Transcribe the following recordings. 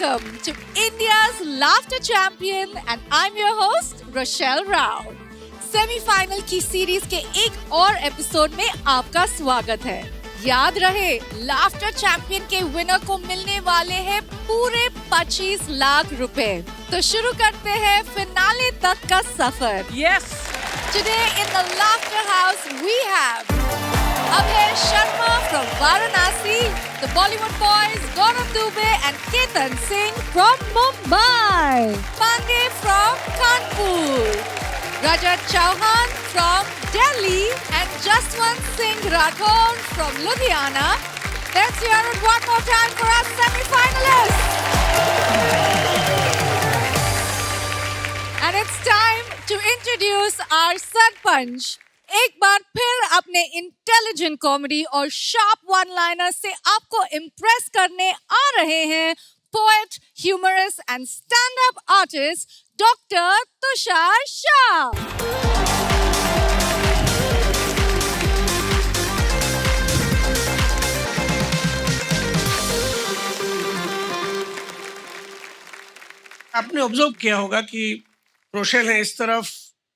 welcome to India's laughter champion and I'm your host Rochelle Rao. Semifinal की series के एक और episode में आपका स्वागत है। याद रहे, लाफ्टर चैंपियन के विनर को मिलने वाले हैं पूरे 25 लाख रुपए। तो शुरू करते हैं फिनाले तक का सफर। Yes. Today in the laughter house we have Abhay Sharma from Varanasi, the Bollywood boys Gaurav Dubey and Ketan Singh from Mumbai, Pandey from Kanpur, Rajat Chauhan from Delhi and Jaswant Singh Rathore from Ludhiana. Let's hear it one more time for our semi-finalists. And it's time to introduce our Sarpanch. एक बार फिर अपने intelligent comedy और sharp one liner से आपको impress करने आ रहे हैं poet, humourist and stand up artist doctor Tushar Shah. आपने ऑब्जर्व किया होगा कि रोशेल है इस तरफ,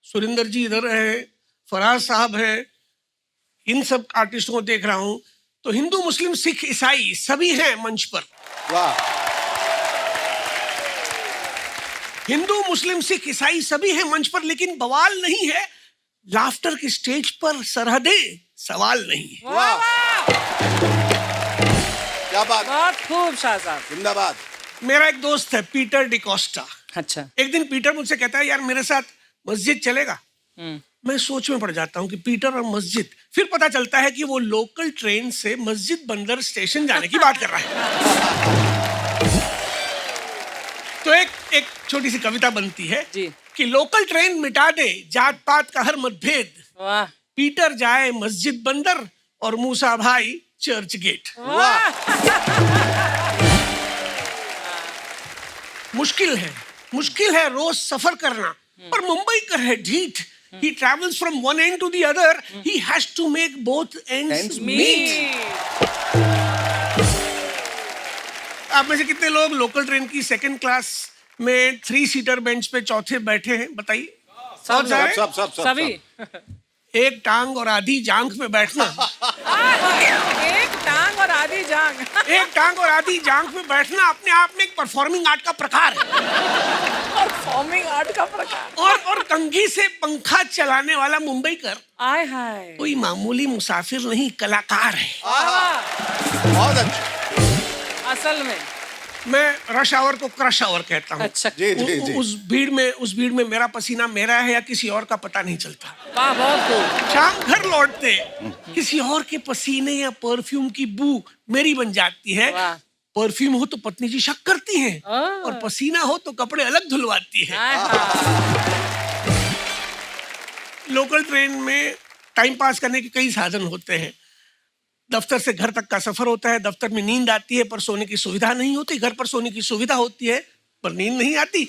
सुरिंदर जी इधर है, फराज साहब है, इन सब आर्टिस्टों को देख रहा हूं तो हिंदू, मुस्लिम, सिख, ईसाई सभी हैं मंच पर। वाह। हिंदू, मुस्लिम, सिख, ईसाई सभी हैं मंच पर, लेकिन बवाल नहीं है। लाफ्टर की स्टेज पर सरहदें सवाल नहीं है। वाह, क्या बात, बहुत खूब शाह साहब, जिंदाबाद। मेरा एक दोस्त है पीटर डिकोस्टा। अच्छा। एक दिन पीटर मुझसे कहता है, यार मेरे साथ मस्जिद चलेगा? मैं सोच में पड़ जाता हूँ कि पीटर और मस्जिद, फिर पता चलता है कि वो लोकल ट्रेन से मस्जिद बंदर स्टेशन जाने की बात कर रहा है। तो एक छोटी सी कविता बनती है जी। कि लोकल ट्रेन मिटा दे जात पात का हर मतभेद, वाह। पीटर जाए मस्जिद बंदर और मूसा भाई चर्च गेट। वाह। मुश्किल है रोज सफर करना, पर मुंबई का है ढीठ। He travels from one end to the other. He has to make both ends meet. आप में से कितने लोग लोकल ट्रेन की सेकंड क्लास में 3 सीटर बेंच पे चौथे बैठे हैं? बताइए। सब सभी। एक टांग और आधी जांघ पे बैठना। एक टांग और आधी जांघ। एक टांग और आधी जांघ पे बैठना अपने आप में एक परफॉर्मिंग आर्ट का प्रकार है। परफॉर्मिंग आर्ट का प्रकार। और कंघी से पंखा चलाने वाला मुंबईकर आय हाय। कोई मामूली मुसाफिर नहीं, कलाकार है। बहुत अच्छा। असल में मैं रश आवर को क्रश आवर कहता हूँ। अच्छा। जी। उस भीड़ में मेरा पसीना मेरा है या किसी और का पता नहीं चलता। वाह, बहुत खूब। शाम घर लौटते किसी और के पसीने या परफ्यूम की बू मेरी बन जाती है। वाह। परफ्यूम हो तो पत्नी जी शक करती हैं और पसीना हो तो कपड़े अलग धुलवाती है। आय हाय। लोकल ट्रेन में टाइम पास करने के कई साधन होते हैं। दफ्तर से घर तक का सफर होता है, दफ्तर में नींद आती है पर सोने की सुविधा नहीं होती, घर पर सोने की सुविधा होती है पर नींद नहीं आती।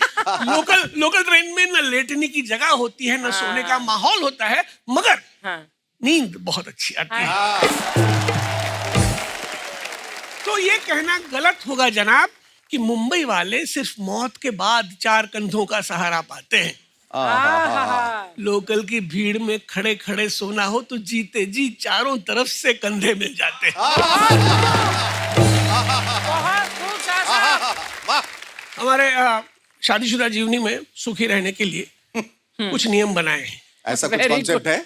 लोकल ट्रेन में न लेटने की जगह होती है, न सोने का माहौल होता है, मगर नींद बहुत अच्छी आती है। तो ये कहना गलत होगा जनाब कि मुंबई वाले सिर्फ मौत के बाद 4 कंधों का सहारा पाते हैं। लोकल की भीड़ में खड़े खड़े सोना हो तो जीते जी चारों तरफ से कंधे मिल जाते हैं। बहुत खूब शाह साहब। हमारे शादीशुदा जीवनी में सुखी रहने के लिए कुछ नियम बनाए हैं। ऐसा कुछ कॉन्सेप्ट है?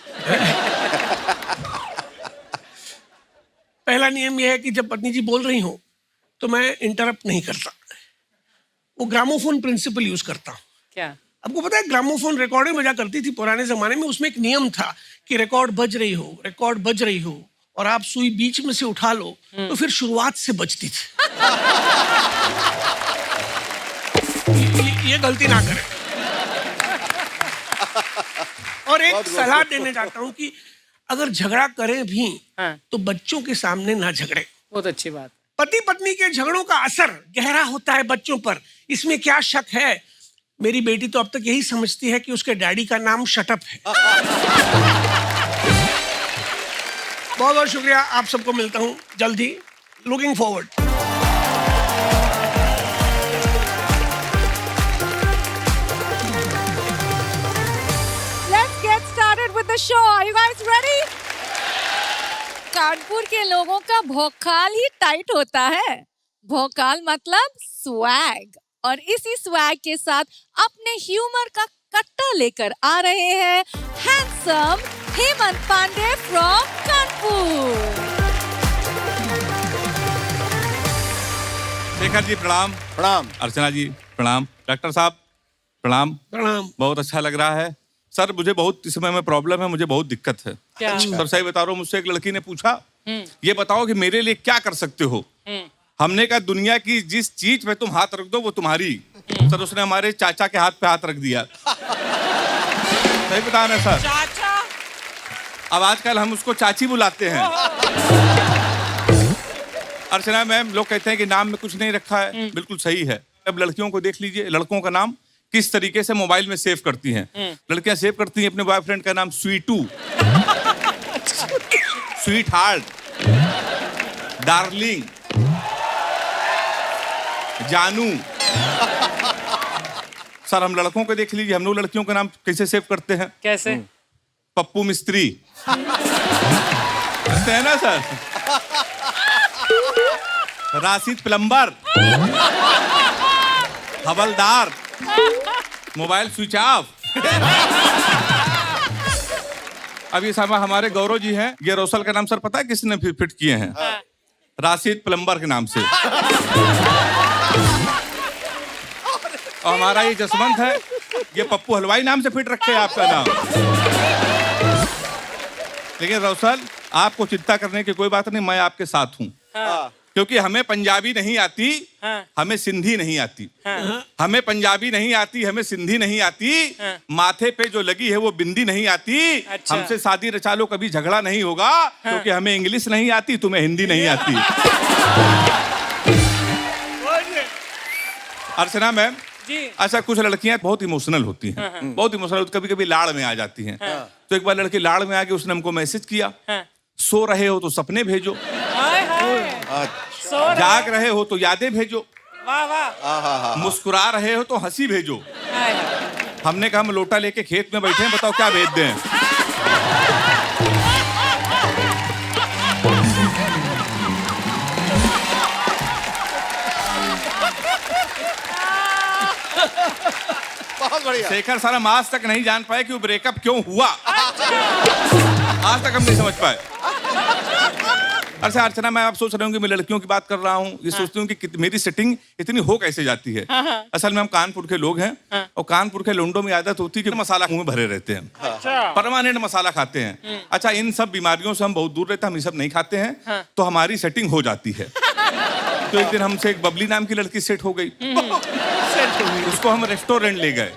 पहला नियम यह है कि जब पत्नी जी बोल रही हो तो मैं इंटरप्ट नहीं करता। वो ग्रामोफोन प्रिंसिपल यूज करता हूँ। क्या आपको पता है ग्रामोफोन रिकॉर्डिंग बजा करती थी पुराने जमाने में, उसमें एक नियम था कि रिकॉर्ड बज रही हो और आप सुई बीच में से उठा लो तो फिर शुरुआत से बजती थी। ये गलती ना करें। और एक सलाह देने चाहता हूँ कि अगर झगड़ा करें भी तो बच्चों के सामने ना झगड़े। बहुत अच्छी बात। पति पत्नी के झगड़ों का असर गहरा होता है बच्चों पर, इसमें क्या शक है। मेरी बेटी तो अब तक यही समझती है कि उसके डैडी का नाम शटअप है। बहुत बहुत शुक्रिया, आप सबको मिलता हूँ जल्दी। Looking forward. the show. Are you guys ready? Kanpur के लोगों का भौकाल ही टाइट होता है. भौकाल मतलब स्वैग. और इसी स्वैग के साथ अपने ह्यूमर का कट्टा लेकर आ रहे हैं हैंडसम हेमंत पांडे फ्रॉम कानपुर. शेखर जी प्रणाम. प्रणाम. अर्चना जी प्रणाम. डॉक्टर साहब प्रणाम. प्रणाम. बहुत अच्छा लग रहा है सर. मुझे बहुत इस समय में प्रॉब्लम है, मुझे बहुत दिक्कत है. क्या? सर सही बता रहा हूँ, मुझसे एक लड़की ने पूछा ये बताओ कि मेरे लिए क्या कर सकते हो. हमने कहा दुनिया की जिस चीज पे तुम हाथ रख दो वो तुम्हारी. सर उसने हमारे चाचा के हाथ पे हाथ रख दिया. सही बता रहे सर. चाचा. अब आजकल हम उसको चाची बुलाते हैं. अर्चना मैम, लोग कहते हैं कि नाम में कुछ नहीं रखा है. बिल्कुल सही है. अब लड़कियों को देख लीजिए, लड़कों का नाम किस तरीके से मोबाइल में सेव करती हैं. लड़कियां सेव करती हैं अपने बॉयफ्रेंड का नाम स्वीटू, स्वीट हार्ट, डार्लिंग, जानू. सर हम लड़कों को देख लीजिए, हम लोग लड़कियों का नाम कैसे सेव करते हैं. कैसे? पप्पू मिस्त्री करते हैं ना सर. राशिद प्लम्बर, हवलदार, मोबाइल स्विच ऑफ. अब ये समय हमारे गौरव जी हैं, ये रोसल का नाम सर पता है किसने फिट किए हैं? राशिद प्लम्बर के नाम से. और हमारा ये जसवंत है, ये पप्पू हलवाई नाम से फिट रखे आपका नाम. लेकिन रोसल आपको चिंता करने की कोई बात नहीं, मैं आपके साथ हूँ. क्योंकि हमें पंजाबी नहीं आती, हमें सिंधी नहीं आती. हमें पंजाबी नहीं आती, हमें सिंधी नहीं आती. माथे पे जो लगी है वो बिंदी नहीं आती. अच्छा। हमसे शादी रचा लो, कभी झगड़ा नहीं होगा. क्योंकि हमें इंग्लिश नहीं आती, तुम्हें हिंदी नहीं आती. अर्चना मैम जी. अच्छा, कुछ लड़कियां बहुत इमोशनल होती हैं. बहुत इमोशनल, कभी कभी लाड़ में आ जाती हैं. तो एक बार लड़की लाड़ में आके उसने हमको मैसेज किया, सो रहे हो तो सपने भेजो, हाय हाय. सो रहे. जाग रहे हो तो यादें भेजो, वाह वाह. मुस्कुरा रहे हो तो हंसी भेजो. हाय. हमने कहा हम लोटा लेके खेत में बैठे हैं, बताओ क्या भेज दें. बहुत बढ़िया. शेखर सर हम आज तक नहीं जान पाए कि वो ब्रेकअप क्यों हुआ. आज तक हम नहीं समझ पाए. अच्छा अर्चना, मैं आप सोच रहे होंगे मैं लड़कियों की बात कर रहा हूँ, ये सोचती हूँ कि मेरी सेटिंग इतनी हो कैसे जाती है. असल में हम कानपुर के लोग हैं, और कानपुर के लोंडों में आदत होती है कि मसाला मुंह में भरे रहते हैं. परमानेंट मसाला खाते हैं. अच्छा, इन सब बीमारियों से हम बहुत दूर रहते हैं, हम ये सब नहीं खाते हैं, तो हमारी सेटिंग हो जाती है. तो एक दिन हमसे एक बबली नाम की लड़की सेट हो गई. उसको हम रेस्टोरेंट ले गए.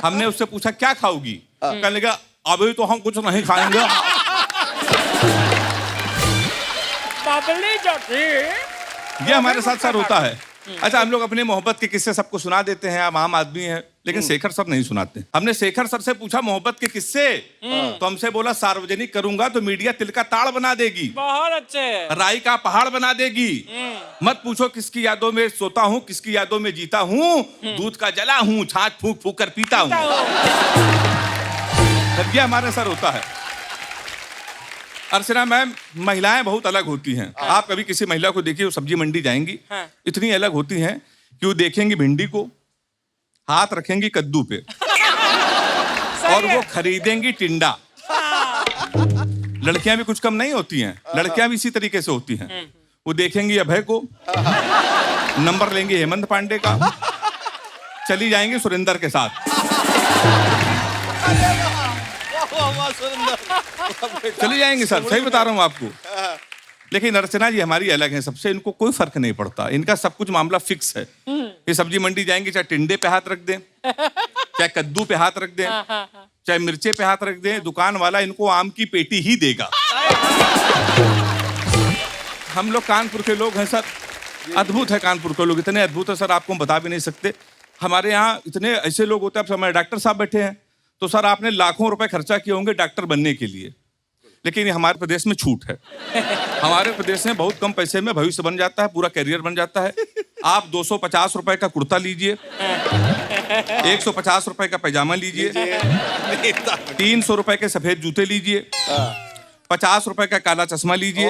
हमने उससे पूछा क्या खाओगी. कहने लगा अभी तो हम कुछ नहीं खाएंगे. ये हमारे साथ सर होता है. अच्छा, हम लोग अपने मोहब्बत के किस्से सबको सुना देते हैं, हम आम आदमी हैं, लेकिन शेखर सर नहीं सुनाते. हमने शेखर सर से पूछा मोहब्बत के किस्से, तो हमसे बोला सार्वजनिक करूंगा तो मीडिया तिल का ताड़ बना देगी, बहुत अच्छे. राई का पहाड़ बना देगी. मत पूछो किसकी यादों में सोता हूँ, किसकी यादों में जीता हूँ. दूध का जला हूँ, छाछ फूक फूक कर पीता हूँ. ये हमारे सर होता है. अर्चना मैम, महिलाएं बहुत अलग होती हैं. आप कभी किसी महिला को देखिए, वो सब्जी मंडी जाएंगी, इतनी अलग होती हैं कि वो देखेंगी भिंडी को, हाथ रखेंगी कद्दू पे, और वो खरीदेंगी टिंडा. लड़कियां भी कुछ कम नहीं होती हैं. लड़कियां भी इसी तरीके से होती हैं. वो देखेंगी अभय को, नंबर लेंगे हेमंत पांडे का, चली जाएंगी सुरेंद्र के साथ. चली जाएंगे सर, सही बता रहा हूँ आपको. लेकिन अर्चना जी हमारी अलग है सबसे. इनको कोई फर्क नहीं पड़ता, इनका सब कुछ मामला फिक्स है. ये सब्जी मंडी जाएंगे, चाहे टिंडे पे हाथ रख दें, चाहे कद्दू पे हाथ रख दें, चाहे मिर्चे पे हाथ रख दें, दुकान वाला इनको आम की पेटी ही देगा. हम लोग कानपुर के लोग हैं सर, अद्भुत है कानपुर के लोग, इतने अद्भुत है सर आपको हम बता भी नहीं सकते. हमारे यहाँ इतने ऐसे लोग होते हैं. अब हमारे डॉक्टर साहब बैठे हैं, तो सर आपने लाखों रुपए खर्चा किए होंगे डॉक्टर बनने के लिए, लेकिन ये हमारे प्रदेश में छूट है. हमारे प्रदेश में बहुत कम पैसे में भविष्य बन जाता है, पूरा करियर बन जाता है. आप 250 रुपए का कुर्ता लीजिए, 150 रुपए का पैजामा लीजिए, 300 रुपए के सफेद जूते लीजिए, 50 रुपए का काला चश्मा लीजिए,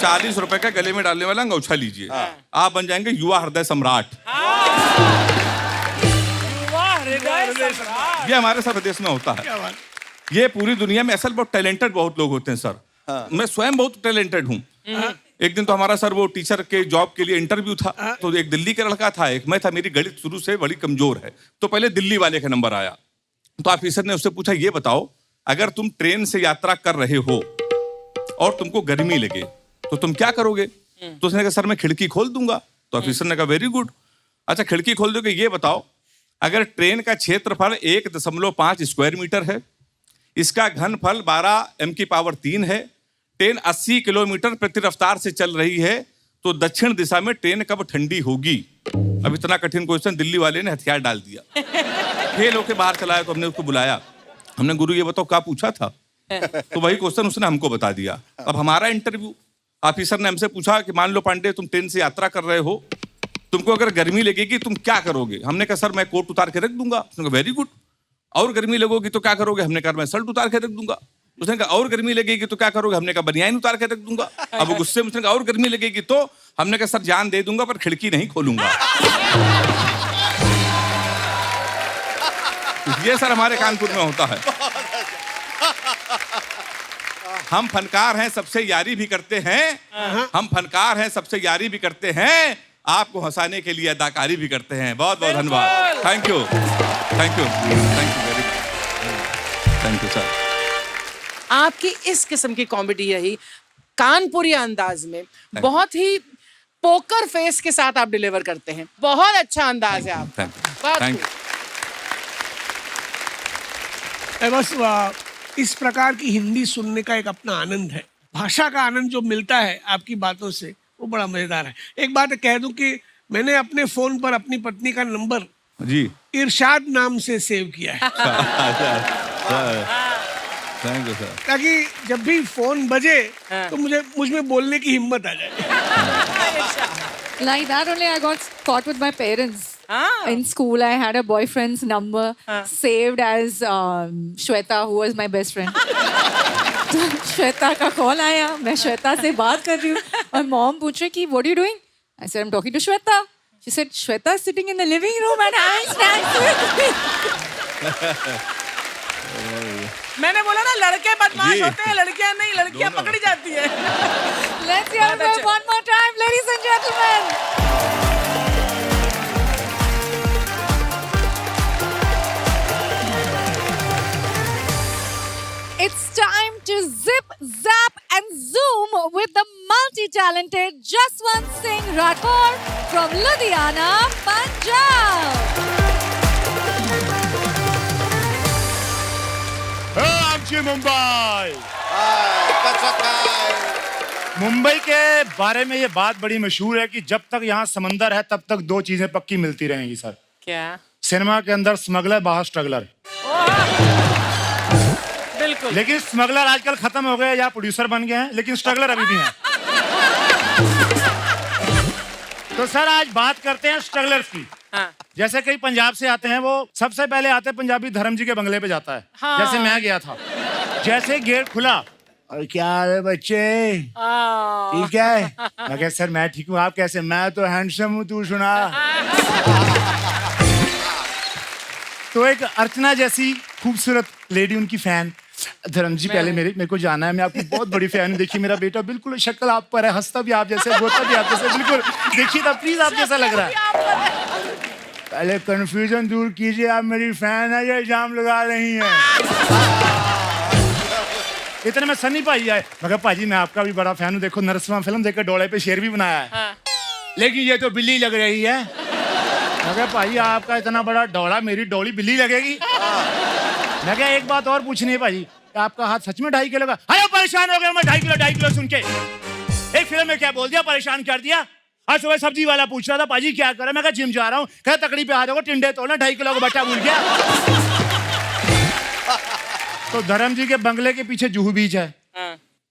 40 रुपए का गले में डालने वाला अंगोछा लीजिए। आप बन जाएंगे युवा हृदय सम्राट। ये हमारे सर प्रदेश में होता है। ये पूरी दुनिया में असल बहुत टैलेंटेड बहुत लोग होते हैं सर। मैं स्वयं बहुत टैलेंटेड हूँ। एक दिन तो हमारा सर वो टीचर के जॉब के लिए इंटरव्यू था, तो एक दिल्ली का लड़का था, एक मैं था। मेरी गणित शुरू से बड़ी कमजोर है, तो पहले दिल्ली वाले का नंबर आया। तो ऑफिसर ने उससे पूछा, ये बताओ अगर तुम ट्रेन से यात्रा कर रहे हो और तुमको गर्मी लगे तो तुम क्या करोगे? तो उसने कहा, सर मैं खिड़की खोल दूंगा। तो ऑफिसर ने कहा, वेरी गुड, अच्छा खिड़की खोल दोगे। ये बताओ अगर ट्रेन का क्षेत्रफल 1.5 स्क्वायर मीटर है, इसका घनफल 12 m³ है, ट्रेन 80 किलोमीटर प्रति रफ्तार से चल रही है, तो दक्षिण दिशा में ट्रेन कब ठंडी होगी? अब इतना कठिन क्वेश्चन दिल्ली वाले ने हथियार डाल दिया। फेल होके बाहर चलाया तो हमने उसको बुलाया। हमने, गुरु ये बताओ क्या पूछा था? तो वही क्वेश्चन उसने हमको बता दिया। अब हमारा इंटरव्यू, ऑफिसर ने हमसे पूछा कि मान लो पांडे तुम ट्रेन से यात्रा कर रहे हो, तुमको अगर गर्मी लगेगी तुम क्या करोगे? हमने कहा, सर मैं कोट उतार के रख दूंगा। उसने कहा, वेरी गुड। और गर्मी लगेगी तो क्या करोगे? हमने कहा, मैं शर्ट उतार के रख दूंगा। उसने कहा, और गर्मी लगेगी तो क्या करोगे? हमने कहा, बनियान उतार के रख दूंगा। अब वो गुस्से में उसने कहा, और गर्मी लगेगी तो? हमने कहा, सर जान दे दूंगा पर खिड़की नहीं खोलूंगा। ये सर हमारे कानपुर में होता है। हम फनकार हैं, सबसे यारी भी करते हैं। हम फनकार हैं, सबसे यारी भी करते हैं, आपको हंसाने के लिए अदाकारी भी करते हैं। बहुत बहुत धन्यवाद। Thank you, thank you, thank you very much, thank you sir. आपकी इस किस्म की कॉमेडी रही कानपुरी अंदाज में, बहुत ही पोकर फेस के साथ आप डिलीवर करते हैं। बहुत अच्छा अंदाज है आपका। Thank you. बस इस प्रकार की हिंदी सुनने का एक अपना आनंद है। भाषा का आनंद जो मिलता है आपकी बातों से, वो बड़ा मजेदार है। एक बात कह दूं कि मैंने अपने फोन पर अपनी पत्नी का नंबर जी इरशाद नाम से सेव किया है। Thank you sir. ताकि जब भी फोन बजे तो मुझ में बोलने की हिम्मत आ जाए। Like that only I got caught with my parents. In school, I had a boyfriend's number saved as Shweta, who was my best friend. तो श्वेता का कॉल आया, मैं श्वेता से बात कर रही हूँ और मॉम पूछ रही कि what are you doing? I said I'm talking to Shweta. She said Shweta is sitting in the living room and I'm standing with me. मैंने बोला ना लड़के बदमाश होते हैं, लड़कियां नहीं, लड़कियां पकड़ी जाती है। Let's hear it one more time, ladies and gentlemen. It's time to zip, zap and zoom with the multi-talented Jaswant Singh Rathore from Ludhiana, Punjab. आमची मुंबई। मुंबई के बारे में ये बात बड़ी मशहूर है कि जब तक यहाँ समंदर है तब तक दो चीजें पक्की मिलती रहेंगी सर। क्या? सिनेमा के अंदर स्मगलर, बाहर स्ट्रगलर। बिल्कुल। लेकिन स्मगलर आजकल खत्म हो गए या प्रोड्यूसर बन गए हैं, लेकिन स्ट्रगलर अभी भी हैं। तो सर आज बात करते हैं स्ट्रगलर्स की। जैसे कई पंजाब से आते हैं, वो सबसे पहले आते हैं पंजाबी धर्म जी के बंगले पे जाता है। जैसे मैं गया था, जैसे गेट खुला, और क्या है बच्चे, ठीक है? मैं कहा, सर मैं ठीक हूँ, आप कैसे? मैं तो हैंडसम हूँ, तू सुना। तो एक अर्चना जैसी खूबसूरत लेडी, उनकी फैन, धर्म जी पहले मेरे को जाना है, मैं आपकी बहुत बड़ी फैन हूँ, देखिए मेरा बेटा बिल्कुल शक्ल आप पर है, हंसता भी आप जैसे, बोलता भी आप जैसे, बिल्कुल देखिए तो प्लीज आप जैसा लग रहा है। पहले कंफ्यूजन दूर कीजिए, आप मेरी फैन है या इल्जाम लगा रही हैं? इतने में सन्नी भाई आए, मगर भाजी मैं आपका भी बड़ा फैन हूँ, देखो नरसिम्हा फिल्म देखकर डोले पे शेर भी बनाया है, लेकिन ये तो बिल्ली लग रही है। मगर भाई आपका इतना बड़ा डोला, मेरी डोली बिल्ली लगेगी? मैं क्या एक बात और पूछनी है भाई, आपका हाथ सच में 2.5 किलो का? अरे परेशान हो गया मैं 2.5 किलो सुन के। एक फिल्म में क्या बोल दिया, परेशान कर दिया। आज सुबह सब्जी वाला पूछ रहा था, पाजी क्या कर रहा है? मैं कहा जिम जा रहा हूँ। कहा तकड़ी पे आ जाओ, टिंडे तोड़ना, 2.5 किलो का बच्चा भूल गया। तो धर्म जी के बंगले के पीछे जुहू बीच है,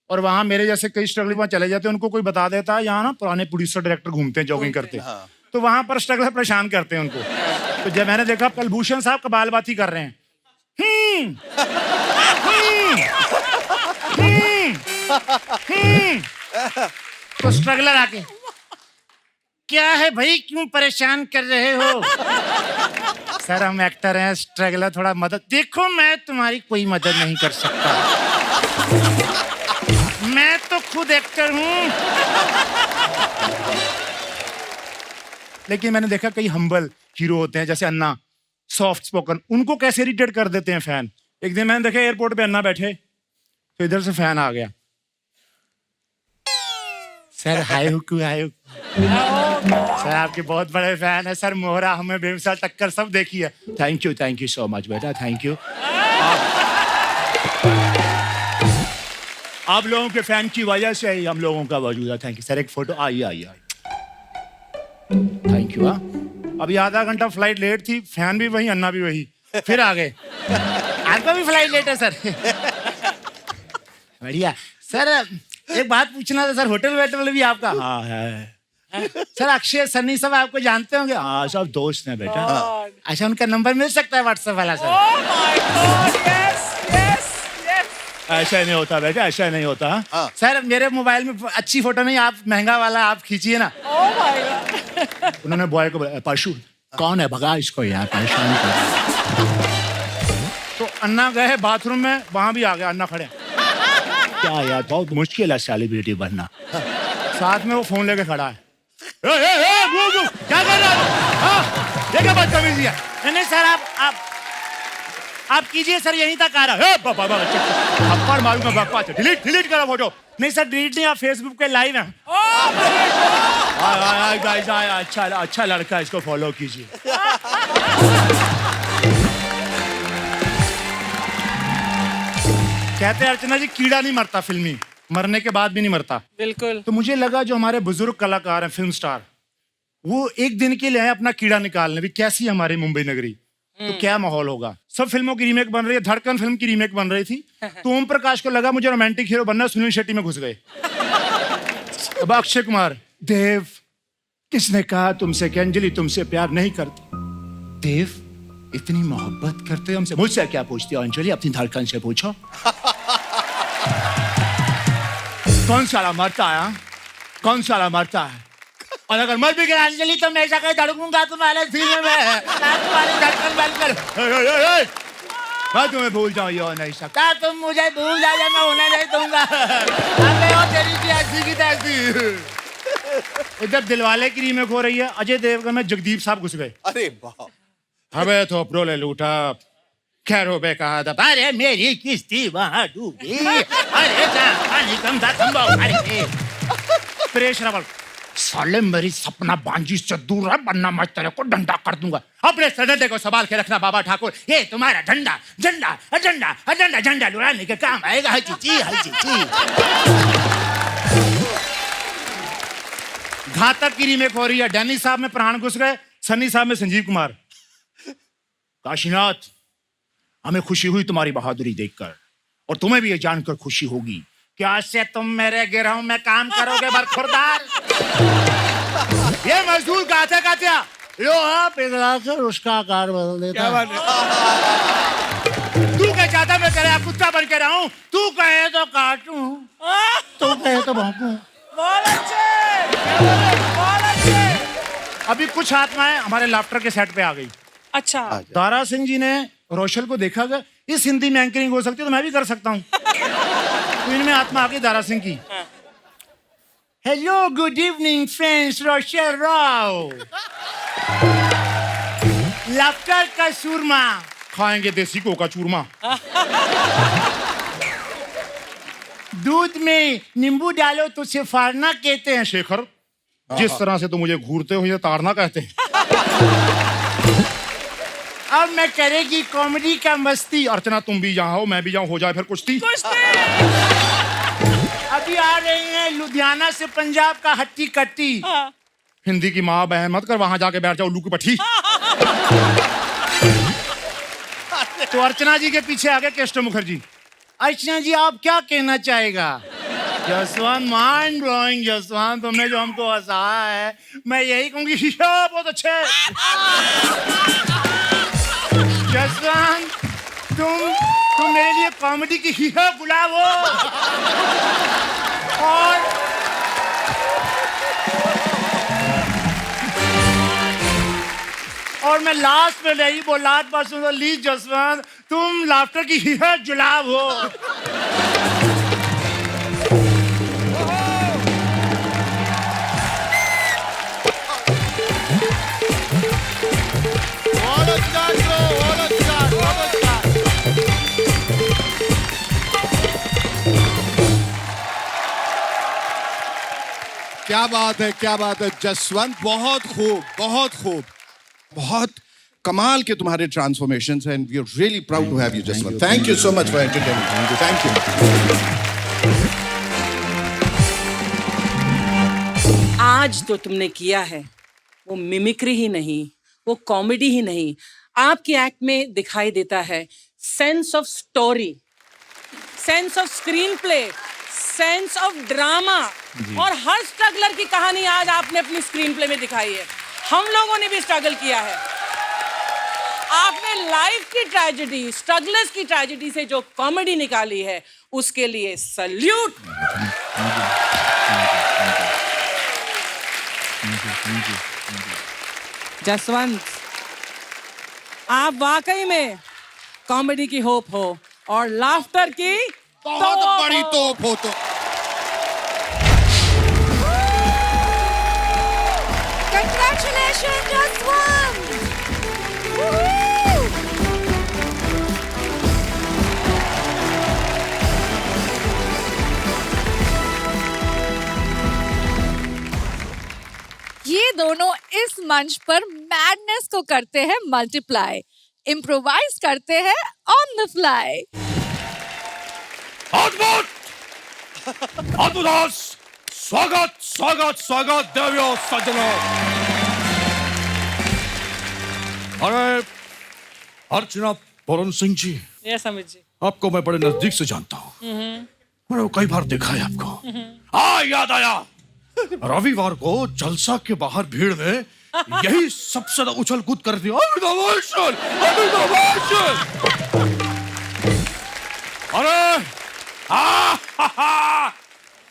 और वहां मेरे जैसे कई स्ट्रगलर वहां चले जाते हैं, उनको कोई बता देता है यहाँ ना पुराने प्रोड्यूसर डायरेक्टर घूमते हैं, जॉगिंग करते हैं, तो वहां पर स्ट्रगलर परेशान करते हैं उनको। तो जब मैंने देखा कलभूषण साहब कबालबाती कर रहे हैं, तो स्ट्रगलर आके, क्या है भाई, क्यों परेशान कर रहे हो? सर हम एक्टर हैं, स्ट्रगलर, थोड़ा मदद। देखो मैं तुम्हारी कोई मदद नहीं कर सकता, मैं तो खुद एक्टर हूं। लेकिन मैंने देखा कई हम्बल हीरो होते हैं, जैसे अन्ना, सॉफ्ट स्पोकन, उनको कैसे इरिटेट कर देते हैं फैन। एक दिन मैंने देखा एयरपोर्ट पे अन्ना बैठे, तो इधर से फैन आ गया, सर हाय हुक्कू, हाय हुक्कू। सर आपके बहुत बड़े फैन है सर, मोहरा, हमें बेमिसाल टक्कर सब देखी है। थैंक यू सो मच बेटा, थैंक यू। आप लोगों के फैन की वजह से ही हम लोगों का वजूद है। थैंक यू सर, एक फोटो, आइए। Thank you. अभी आधा घंटा फ्लाइट लेट थी, फैन भी वही, अन्ना भी वही, फिर आ गए। आपका भी फ्लाइट लेट है सर? बढ़िया सर। एक बात पूछना था सर, होटल वेटल भी आपका? हाँ है सर। अक्षय सन्नी सब आपको जानते होंगे? हाँ सब दोस्त हैं बेटा। अच्छा उनका नंबर मिल सकता है व्हाट्सएप वाला sir? Oh my God, yes, yes, yes. ऐसा नहीं होता बेटा, ऐसा नहीं होता। सर मेरे मोबाइल में अच्छी फोटो नहीं, आप महंगा वाला आप खींचिए ना। Oh my God. उन्होंने बॉय को बोला, परशु कौन है, भगा इसको यार, परेशान कर। तो अन्ना गए बाथरूम में, वहां भी आ गया अन्ना खड़े। क्या यार बहुत मुश्किल है सेलिब्रिटी बनना। साथ में वो फोन लेके खड़ा है। क्या कर रहा है? ये क्या बदतमीजी है? नहीं सर आप कीजिए सर, यहीं तक आ रहा है। थप्पड़ मारूंगा, बकवास। डिलीट करो फोटो। नहीं सर डिलीट नहीं, आप फेसबुक पे लाइव हैं। अच्छा लड़का है, इसको फॉलो कीजिए। कहते हैं अर्चना जी कीड़ा नहीं मरता फिल्मी, मरने के बाद भी नहीं मरता। बिल्कुल। तो मुझे लगा जो हमारे बुजुर्ग कलाकार हैं, फिल्म स्टार, वो एक दिन के लिए आए अपना कीड़ा निकालने। भी कैसी हमारी मुंबई नगरी, तो क्या माहौल होगा। सब फिल्मों की रीमेक बन रही है, धड़कन फिल्म की रीमेक बन रही थी, तो ओम प्रकाश को लगा मुझे रोमांटिक हीरो बनना, सुनील शेट्टी में घुस गए। अब अक्षय कुमार, देव किसने कहा तुमसे कि अंजलि तुमसे प्यार नहीं करती? देव इतनी मोहब्बत करते हमसे, मुझसे क्या पूछती हो अंजलि, अपनी धड़कन से पूछो। कौन साला मरता है, कौन साला मरता है? और अगर मर भी गया अंजलि तो मैं जाकर धड़कूंगा तुम्हारे सीने में, तुम्हारी धड़कन बंद कर। मैं तुम्हें भूल जाऊं, ये हो नहीं सकता। तुम मुझे भूल जाओ, मैं होने नहीं दूंगा। तेरी की ऐसी की तैसी। इधर दिलवाले की रीमेक हो रही है, अजय देवगन में जगदीप साहब घुस गए। अरे वाह, हमें तो प्रो ले लूटा, खैरों पे कहा था, अरे मेरी किस्ती वहां डूबी, अरे पानी कम था तुम। अरे प्रेश रावल, साले मेरी सपना बांजी से दूर है, वरना मैं तेरे को डंडा कर दूंगा। अपने डंडे को संभाल के रखना बाबा ठाकुर, ये तुम्हारा डंडा झंडा झंडा झंडा झंडा लुढ़ाने के काम आएगा। हाय चीची, हाय चीची। घातक की रीमेक हो रही है, डैनी साहब में प्राण घुस गए, सन्नी साहब में संजीव कुमार। काशीनाथ, हमें खुशी हुई तुम्हारी बहादुरी देखकर, और तुम्हें भी ये जानकर खुशी होगी कि आज से तुम मेरे गिरोह में काम करोगे बरखुरदार। ये मजदूर गाते गाते लोहा पिघला कर उसका आकार बदल देता। क्या बात है? तू क्या चाहता मैं तेरा कुत्ता बन के रहूं? तू कहे तो काटूं, तू कहे तो भौंकूं। अभी कुछ आत्माएं हमारे लाफ्टर के सेट पे आ गई। अच्छा, दारा सिंह जी ने रोशल को देखा कि इस हिंदी में एंकरिंग हो सकती है तो मैं भी कर सकता हूँ। तो इनमें आत्मा आ गई दारा सिंह की। Hello good evening friends, Roshal Rao. Laughter का चूरमा खाएंगे, देसी को का चूरमा। दूध में नींबू डालो तो उसे फाड़ना कहते हैं। शेखर, जिस तरह से तो मुझे घूरते हो ये ताड़ना कहते हैं। अब मैं करेगी कॉमेडी का मस्ती। अर्चना तुम भी यहाँ हो, मैं भी जाऊँ, हो जाए फिर कुश्ती। अभी आ रही है लुधियाना से पंजाब का हट्टी कट्टी। हिंदी की माँ बहन मत कर, वहां जाके बैठ जाओ उल्लू की पट्टी। तो अर्चना जी के पीछे आ गए केस्टर मुखर्जी। अर्चना जी आप क्या कहना चाहेगा? जसवंत, माइंड ब्लोइंग जसवंत, तुमने जो हमको हंसाया है, मैं यही कहूंगी बहुत अच्छे। जसवंत, तुम मेरे लिए कॉमेडी की हीरो बुलाओ। और मैं लास्ट में नहीं वो लास्ट बात सुनो, ली जसवंत, तुम लाफ्टर की हीरो जुलाब हो। All of that, bro. All of that. All of that. क्या बात है, क्या बात है जसवंत, बहुत खूब, बहुत खूब, बहुत कमाल के तुम्हारे ट्रांसफॉर्मेशंस हैं, and we are really proud to have you Jaswant. Thank you so much for entertaining. Thank you. आज तो तुमने किया है वो मिमिक्री ही नहीं, वो कॉमेडी ही नहीं, आपकी एक्ट में दिखाई देता है sense of story, sense of screen play, sense of drama, और हर स्ट्रगलर की कहानी आज आपने अपनी स्क्रीन प्ले में दिखाई है। हम लोगों ने भी स्ट्रगल किया है। आपने लाइफ की ट्रेजेडी, स्ट्रगलर्स की ट्रेजेडी से जो कॉमेडी निकाली है, उसके लिए सल्यूट। जसवंत, आप वाकई में कॉमेडी की होप हो और लाफ्टर की बहुत बड़ी तोप हो तो। Congratulations, Jaswant! Woohoo! ये दोनों इस मंच पर मैडनेस को करते हैं मल्टीप्लाई, इम्प्रोवाइज करते हैं ऑन द फ्लाई। अद्भुत, अद्भुत, स्वागत, स्वागत, स्वागत देवियों सज्जनों। अरे अर्चना पूरन सिंह जी, ये समझिए, आपको मैं बड़े नजदीक से जानता हूँ, मैंने वो कई बार देखा है आपको। याद आया, रविवार को जलसा के बाहर भीड़ में यही सबसे ज्यादा उछल कूद कर दिया। अरे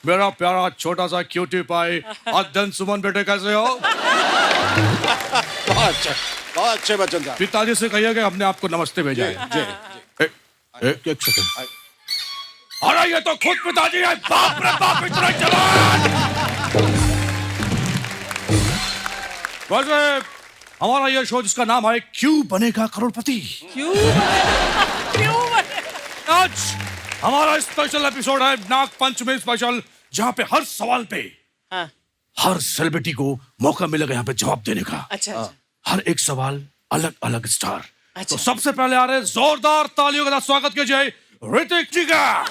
मेरा प्यारा छोटा सा क्यूटी पाई अध्ययन सुमन, बेटे कैसे हो? बहुत अच्छे बच्चन साहब। पिताजी से कहिए कि हमने आपको नमस्ते भेजा है। एक सेकंड। अरे ये तो खुद पिताजी है, बाप रे बाप, इतना जवान। वैसे हमारा ये शो जिसका नाम है क्यों बनेगा करोड़पति, क्यों बनेगा? आज हमारा स्पेशल एपिसोड है नाग पंचमी स्पेशल, जहाँ पे हर सवाल पे हर सेलिब्रिटी को मौका मिलेगा यहाँ पे जवाब देने का। अच्छा, हर एक सवाल अलग अलग स्टार। तो सबसे पहले आ रहे जोरदार तालियों के साथ स्वागत कीजिए ऋतिक जी का।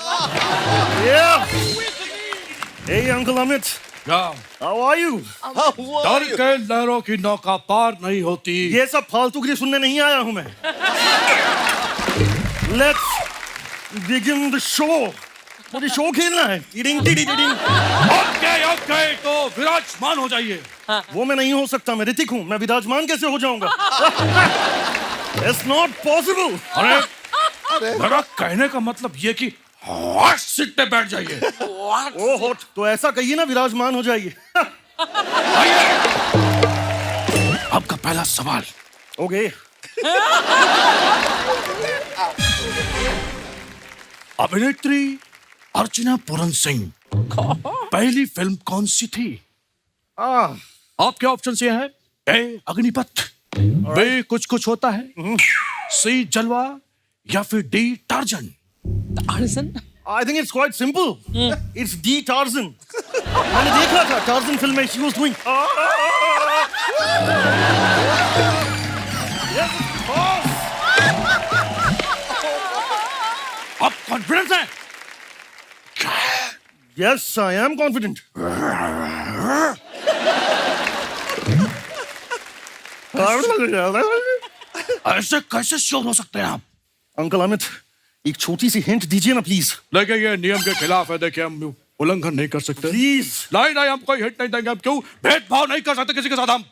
Hey, Uncle Amit. How are you? डर के लहरों की नौका पार नहीं होती। ये सब फालतू के लिए सुनने नहीं आया हूं मैं। Let's begin the show. मुझे शो खेलना है। ओके, तो विराजमान हो जाइए। वो मैं नहीं हो सकता, मैं ऋतिक हूँ, मैं विराजमान कैसे हो जाऊंगा? It's not possible. अरे मेरा कहने का मतलब ये कि हॉट सीट पे बैठ जाइए। ओ हॉट, तो ऐसा कहिए ना, विराजमान हो जाइए। आपका पहला सवाल। ओके। अभिनेत्री अर्चना पूरन सिंह पहली फिल्म कौन सी थी? आपके ऑप्शन ये है, ए अग्निपथ, बी कुछ कुछ होता है, सी जलवा, या फिर D torsion. Torsion? I think it's quite simple. It's D Tarzan. मैंने देखा था टार्जन फिल्म में, she was doing. आप कॉन्फिडेंस है? Yes, I am confident. ऐसे कैसे श्योर हो सकते हैं आप? अंकल अमित, एक छोटी सी हिंट दीजिए ना प्लीज। देखिए ये नियम के खिलाफ है, देखिए हम उल्लंघन नहीं कर सकते। प्लीज। नहीं, हम कोई हिंट नहीं देंगे। हम क्यों भेदभाव नहीं कर सकते किसी के साथ? हम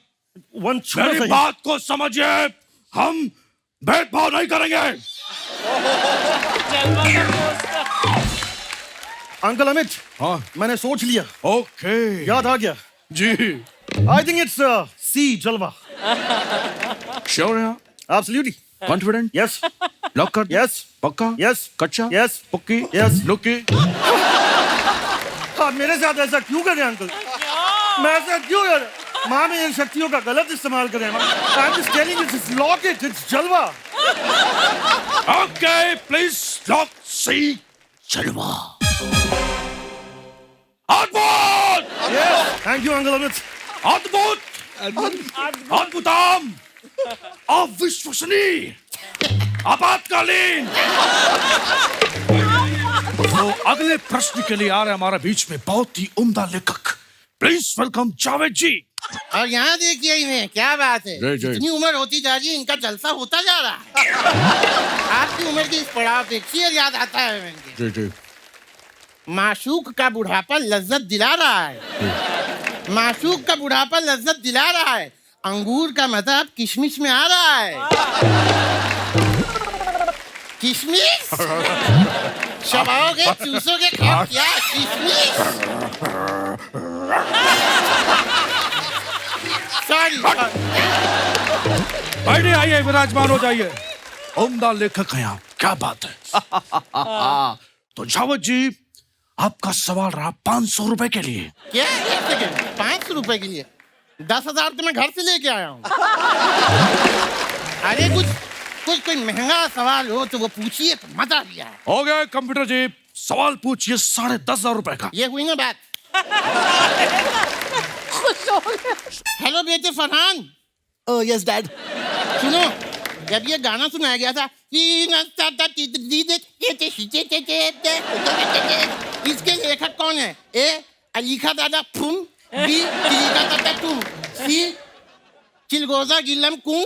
वन मेरी बात को समझिए। हम भेदभाव नहीं करेंगे। अंकल अमित, हाँ मैंने सोच लिया, ओके याद आ गया। जी आई थिंक इट्स सी जलवा। श्योर है एब्सोल्युटली। कॉन्फिडेंट यस लॉक कर यस पक्का यस कच्चा यस पक्की यस। लुकी आप मेरे साथ ऐसा क्यों कर रहे हैं अंकल? मैं ऐसा क्यों कर रहा? माँ में इन शक्तियों का गलत इस्तेमाल कर रहे हैं। I am just telling it's lock it, it's जलवा। ओके प्लीज लॉक सी जलवा। अद्भुत थैंक यू अंकल अमित। अद्भुत अद्भुतम अविश्वसनीय आपातकालीन। तो अगले प्रश्न के लिए आ रहे हमारे बीच में बहुत ही उम्दा लेखक, प्लीज वेलकम जावेद जी। और यहाँ देखिए इन्हें, क्या बात है, जी, जी। इतनी उम्र होती जा रही है, इनका जलसा होता जा रहा है। आपकी उम्र की इस पड़ाव पे एक शेर याद आता है मुझे। जी जी माशूक का बुढ़ापा लज्जत दिला रहा है, माशूक का बुढ़ापा लज्जत दिला रहा है, अंगूर का मजा अब किशमिश में आ रहा है। किशमिश चबाओगे चूसोगे खाओ क्या किशमिश। सॉरी आइए आइए विराजमान हो जाइए। उम्दा लेखक हैं आप, क्या बात है। तो जावेद जी आपका सवाल रहा 500 रुपए के लिए। क्या? एक सेकंड, 500 रुपए के लिए 10,000 तो मैं घर से लेके आया हूँ। अरे कुछ कोई महंगा सवाल हो तो वो पूछिए, तो मजा भी आए। हो गया कंप्यूटर जी, सवाल पूछिए 10,500 रुपए का। ये हुई ना बात। हेलो बेटे फरहान। Yes dad. सुनो, जब ये गाना सुनाया गया था, इसके लेखक कौन है? ए अलीखा दादा फुम, बी तिलिका दादा तुम, सी चिलगोजा गिल्लम कुम,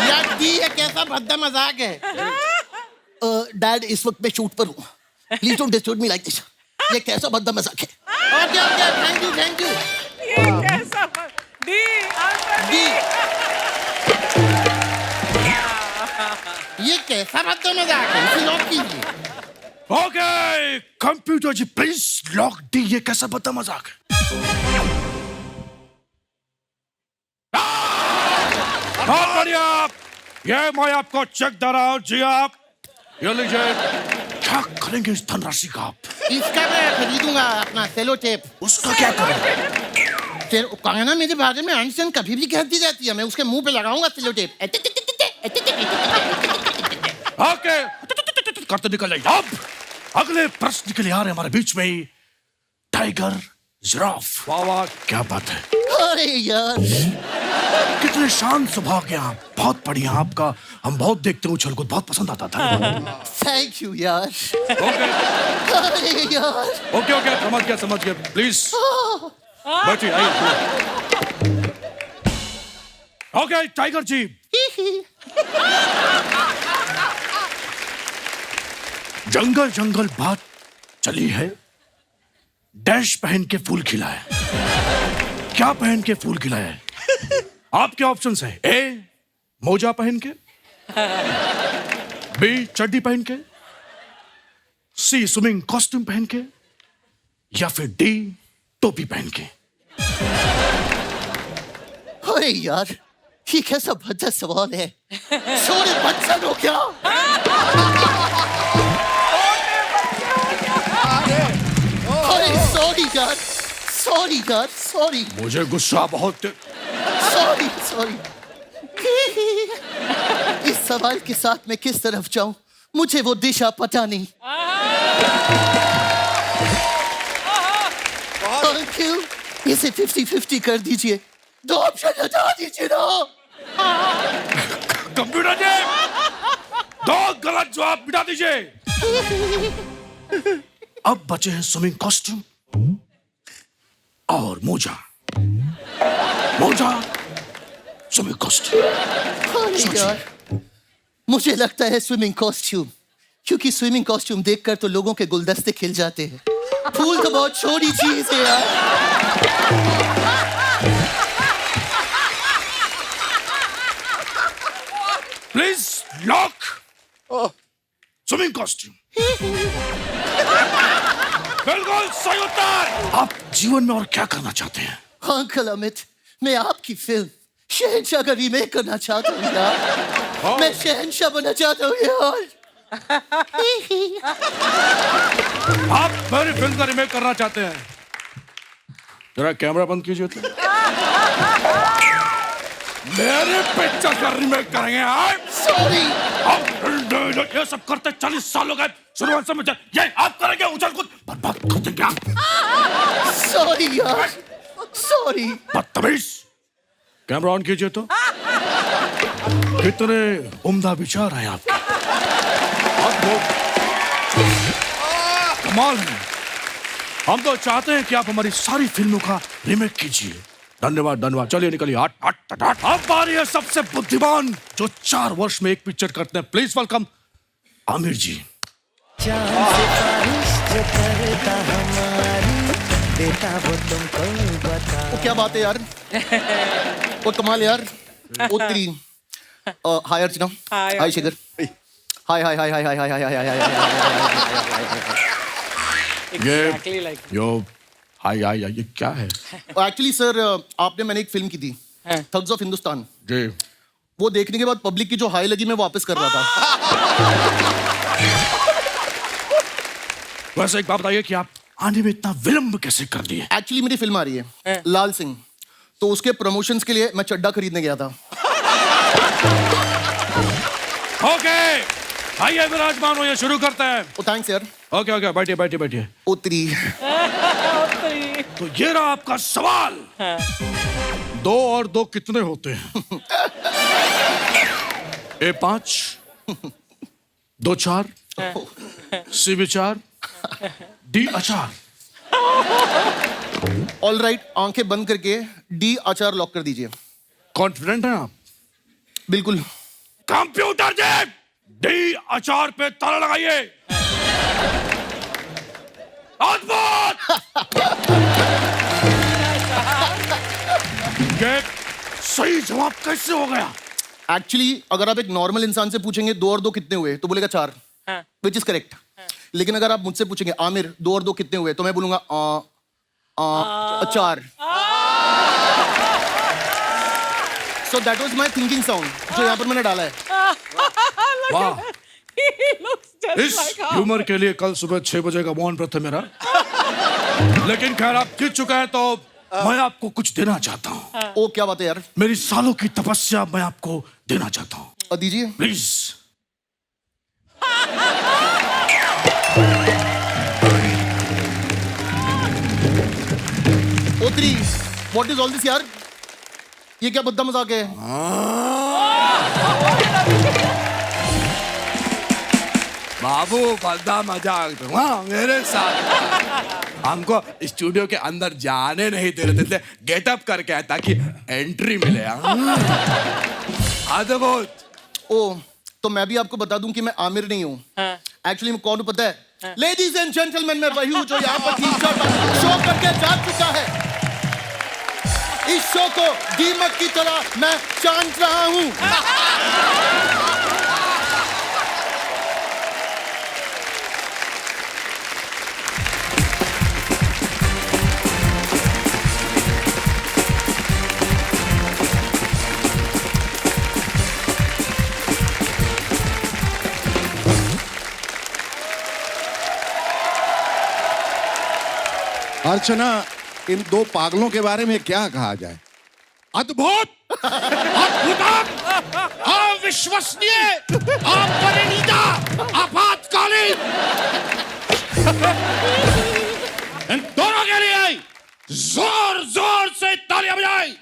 या डी ये कैसा भद्दा मजाक है? डैड इस वक्त मैं शूट पर हूँ, please don't disturb me like this. ये कैसा भद्दा मजाक है? Okay okay, thank you thank you. डी ये कैसा भद्दा मजाक है, इसे लॉक कीजिए। Okay computer ji please lock डी, ये कैसा बता मजाक है। बहुत बढ़िया, ये मैं आपको चेक दे रहा हूँ जी। आप ये लीजिए, क्या करेंगे इस धनराशि का आप? इसका मैं खरीदूंगा अपना सेलो टेप। उसका क्या करेंगे? फिर कहना मेरे बारे में आइंस्टाइन कभी भी कहती रहती है, मैं उसके मुंह पे लगाऊंगा सेलो टेप। ओके करते निकल जाइए। अब अगले प्रश्न के लिए आ रहे हमारे बीच में ही टाइगर जिराफ। वाह वाह क्या बात है। अरे यार कितने शांत स्वभाव के आप, बहुत बढ़िया। आपका हम बहुत देखते हैं उछल कूद, बहुत पसंद आता था। थैंक यू यार। ओके अरे यार ओके ओके समझ गया प्लीज बैठिए आइए। ओके टाइगर जी, जंगल जंगल बात चली है, डैश पहन के फूल खिला है। क्या पहन के फूल खिलाया है? आपके ऑप्शंस हैं, ए मोजा पहन के, बी चड्डी पहन के, सी स्विमिंग कॉस्ट्यूम पहन के, या फिर डी टोपी पहन के। अरे यार ये कैसा भद्दा सवाल है। छोड़े बच्चन हो क्या? अरे सॉरी यार सॉरी। मुझे गुस्सा बहुत सॉरी। इस सवाल के साथ मैं किस तरफ जाऊं, मुझे वो दिशा पता नहीं। अंकल इसे 50-50 कर दीजिए, 2 ऑप्शन हटा दीजिए ना। कंप्यूटर जी 2 गलत जवाब मिटा दीजिए। अब बचे हैं स्विमिंग कॉस्ट्यूम और मोजा स्विमिंग कॉस्ट्यूम। अरे यार मुझे लगता है स्विमिंग कॉस्ट्यूम, क्योंकि स्विमिंग कॉस्ट्यूम देखकर तो लोगों के गुलदस्ते खिल जाते हैं। फूल तो बहुत छोटी चीज है यार। Please lock swimming costume. बिल्कुल सही उत्तर। आप जीवन में और क्या करना चाहते हैं? अंकल अमित, मैं आपकी फिल्म शहंशाह का रीमेक करना चाहता हूँ यार। मैं शहंशाह बनना चाहता हूँ यार। आप मेरी फिल्म का रीमेक करना चाहते हैं? जरा कैमरा बंद कीजिए तो। मेरे पिक्चर का रीमेक करेंगे आप? सॉरी। आप ये सब करते 40 साल हो गए। शुरुआत से मुझे ये आप करेंगे उछल कूद बर्बाद कर देंगे आप। सॉरी यार, सॉरी। बदतमीज। कैमरा ऑन कीजिए तो। कितने उम्दा विचार हैं आपके। कमाल है। हम तो चाहते हैं कि आप हमारी सारी फिल्मों का रीमेक कीजिए। धन्यवाद धन्यवाद। चलिए निकलिए। हट हट हट हट। अब आ रही है सबसे बुद्धिमान जो 4 वर्ष में एक पिक्चर करते हैं। प्लीज वेलकम आमिर जी। वो क्या बात है यार। वो कमाल यार। वो तेरी हाय अर्चना। हाय शिखर। हाय हाय हाय हाय हाय हाय हाय हाय हाय हाय। Exactly like यो हाय हाय ये क्या है? एक्चुअली सर, आपने मैंने एक फिल्म की थी थग्स ऑफ हिंदुस्तान। जी। वो देखने के बाद पब्लिक की जो हाई लगी मैं वापस कर रहा था। वैसे एक बात बताइए कि आप आने में इतना विलंब कैसे कर दिए? एक्चुअली मेरी फिल्म आ रही है लाल सिंह, तो उसके प्रमोशंस के लिए मैं चड्डा खरीदने गया था। ओके आइए विराजमान होइए, शुरू करते हैं। ओ थैंक्स यार। ओके ओके बैठिए बैठिए बैठिए। उतरी। तो ये रहा आपका सवाल। 2 और 2 कितने होते हैं? A5 2 4 C विचार D अचार। ऑल राइट, आंखें बंद करके डी अचार लॉक कर दीजिए। कॉन्फिडेंट हैं आप? बिल्कुल। कंप्यूटर जी डी अचार पे ताला लगाइए। अद्भुत। ये सही जवाब कैसे हो गया? एक्चुअली अगर आप एक नॉर्मल इंसान से पूछेंगे 2 और 2 कितने हुए तो बोलेगा 4, विच इज करेक्ट। लेकिन अगर आप मुझसे पूछेंगे आमिर 2 और 2 कितने हुए तो मैं बोलूंगा 4। So that was my thinking sound जो यहाँ पर मैंने डाला है। वाह। इस ह्यूमर के लिए कल सुबह 6 बजे का मौन व्रत है मेरा। लेकिन खैर आप जीत चुका है तो मैं आपको कुछ देना चाहता हूँ। ओ क्या बात है यार। मेरी सालों की तपस्या मैं आपको देना चाहता हूँ। दीजिए प्लीज। ओत्री, व्हाट इज ऑल दिस यार? ये क्या बुद्धा मजाक है? बाबू बद्दा मजाक तो हाँ मेरे साथ। हमको स्टूडियो के अंदर जाने नहीं दे रहे थे, गेटअप करके आया ताकि एंट्री मिले। अद्भुत। ओ तो मैं भी आपको बता दूं कि मैं आमिर नहीं हूँ। एक्चुअली मैं कौन हूँ पता है? लेडीज एंड जेंटलमैन, मैं वही हूँ जो यहाँ पर 3-4 शो करके जा चुका है। इस शो को दीमक की तरह मैं चांट रहा हूँ। अर्चना, इन 2 पागलों के बारे में क्या कहा जाए? अद्भुत, अविश्वसनीय, अपरिणीता, आपातकालीन। इन दोनों के लिए जोर जोर से तालियां बजाएं।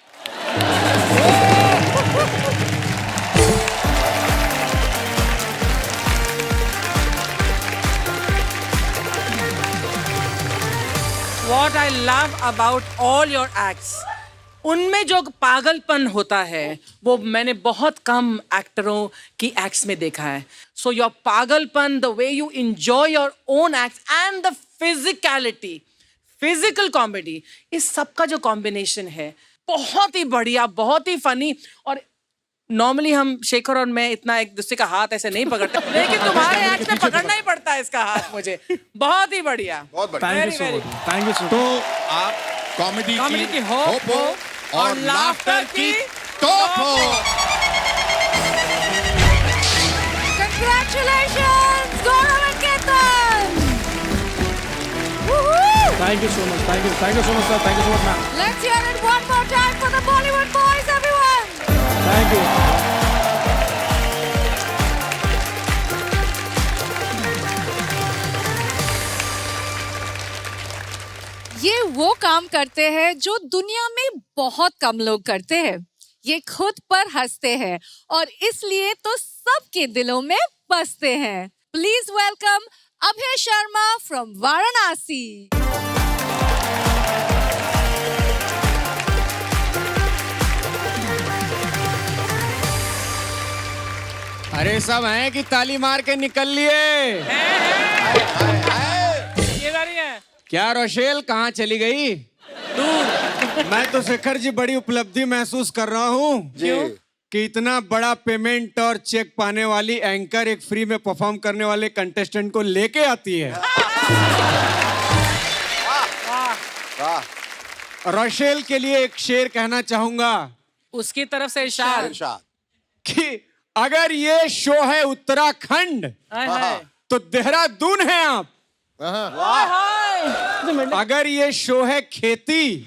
What I love about all your acts, उनमें जो पागलपन होता है वो मैंने बहुत कम एक्टरों की एक्ट्स में देखा है. So your पागलपन, the way you enjoy your own acts and the physicality, physical comedy, इस सब का जो कॉम्बिनेशन है बहुत ही बढ़िया, बहुत ही फनी. और नॉर्मली हम शेखर और मैं इतना एक दूसरे का हाथ ऐसे नहीं पकड़ते, लेकिन तुम्हारे एक्ट में पकड़ना ही पड़ता है इसका हाथ मुझे। बहुत ही बढ़िया, बहुत बढ़िया। थैंक यू सो तो आप कॉमेडी की होप हो और लाफ्टर की टॉप हो। Congratulations, Gaurav and Ketan! Woohoo! Thank you so much, thank you so much sir, thank you so much ma'am, Let's hear it one more time for the Bollywood boys, everyone! Thank you. ये वो काम करते हैं जो दुनिया में बहुत कम लोग करते हैं। ये खुद पर हंसते हैं और इसलिए तो सबके दिलों में बसते हैं। Please welcome Abhay Sharma from Varanasi. अरे सब हैं कि ताली मार के निकल लिए? ये गाड़ी है। क्या रोशेल कहाँ चली गई? मैं तो शेखर जी बड़ी उपलब्धि महसूस कर रहा हूँ कि इतना बड़ा पेमेंट और चेक पाने वाली एंकर एक फ्री में परफॉर्म करने वाले कंटेस्टेंट को लेके आती है। रोशेल के लिए एक शेर कहना चाहूंगा उसकी तरफ से इरशाद कि अगर ये शो है उत्तराखंड हाय हाय तो देहरादून है आप। अगर ये शो है खेती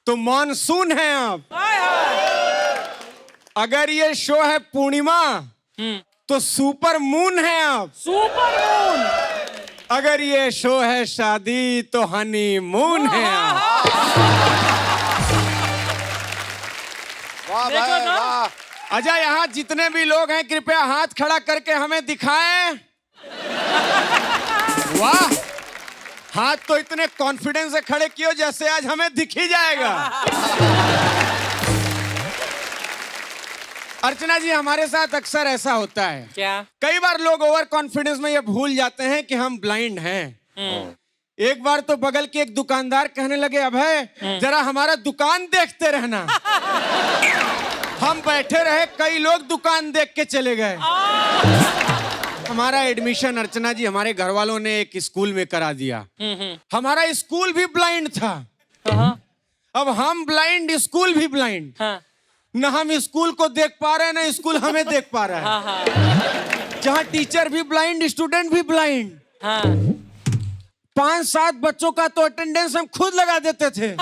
तो मानसून है आप। अगर ये शो है पूर्णिमा तो सुपर मून है आप। Super moon. अगर ये शो है शादी तो हनीमून है आप। वाह देखो भाई, ना। वाह। अच्छा, यहाँ जितने भी लोग हैं कृपया हाथ खड़ा करके हमें दिखाएं। वाह, हाथ तो इतने कॉन्फिडेंस से खड़े किए जैसे आज हमें दिख ही जाएगा। अर्चना जी, हमारे साथ अक्सर ऐसा होता है। क्या? कई बार लोग ओवर कॉन्फिडेंस में ये भूल जाते हैं कि हम ब्लाइंड हैं। एक बार तो बगल के एक दुकानदार कहने लगे, अभय जरा हमारा दुकान देखते रहना। हम बैठे रहे, कई लोग दुकान देख के चले गए। हमारा एडमिशन अर्चना जी हमारे घर वालों ने एक स्कूल में करा दिया। हमारा स्कूल भी ब्लाइंड था। अब हम ब्लाइंड, स्कूल भी ब्लाइंड। न हम स्कूल को देख पा रहे हैं न स्कूल हमें देख पा रहा है। जहाँ टीचर भी ब्लाइंड, स्टूडेंट भी ब्लाइंड। 5-7 बच्चों का तो अटेंडेंस हम खुद लगा देते थे।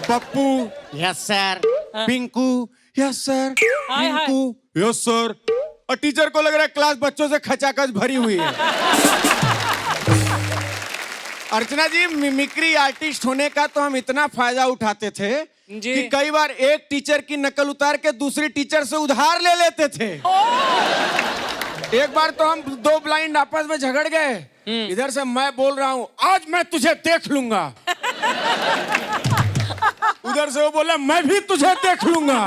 Pappu yes sir, Pinku yes sir, Pinku yes sir. और टीचर को लग रहा है क्लास बच्चों से खचाखच भरी हुई है। अर्चना जी, मिमिक्री आर्टिस्ट होने का तो हम इतना फायदा उठाते थे कि कई बार एक टीचर की नकल उतार के दूसरी टीचर से उधार ले लेते थे। एक बार तो हम 2 ब्लाइंड आपस में झगड़ गए। इधर से मैं बोल रहा हूं, आज मैं तुझे देख लूंगा। उधर से वो बोला, मैं भी तुझे देख लूंगा।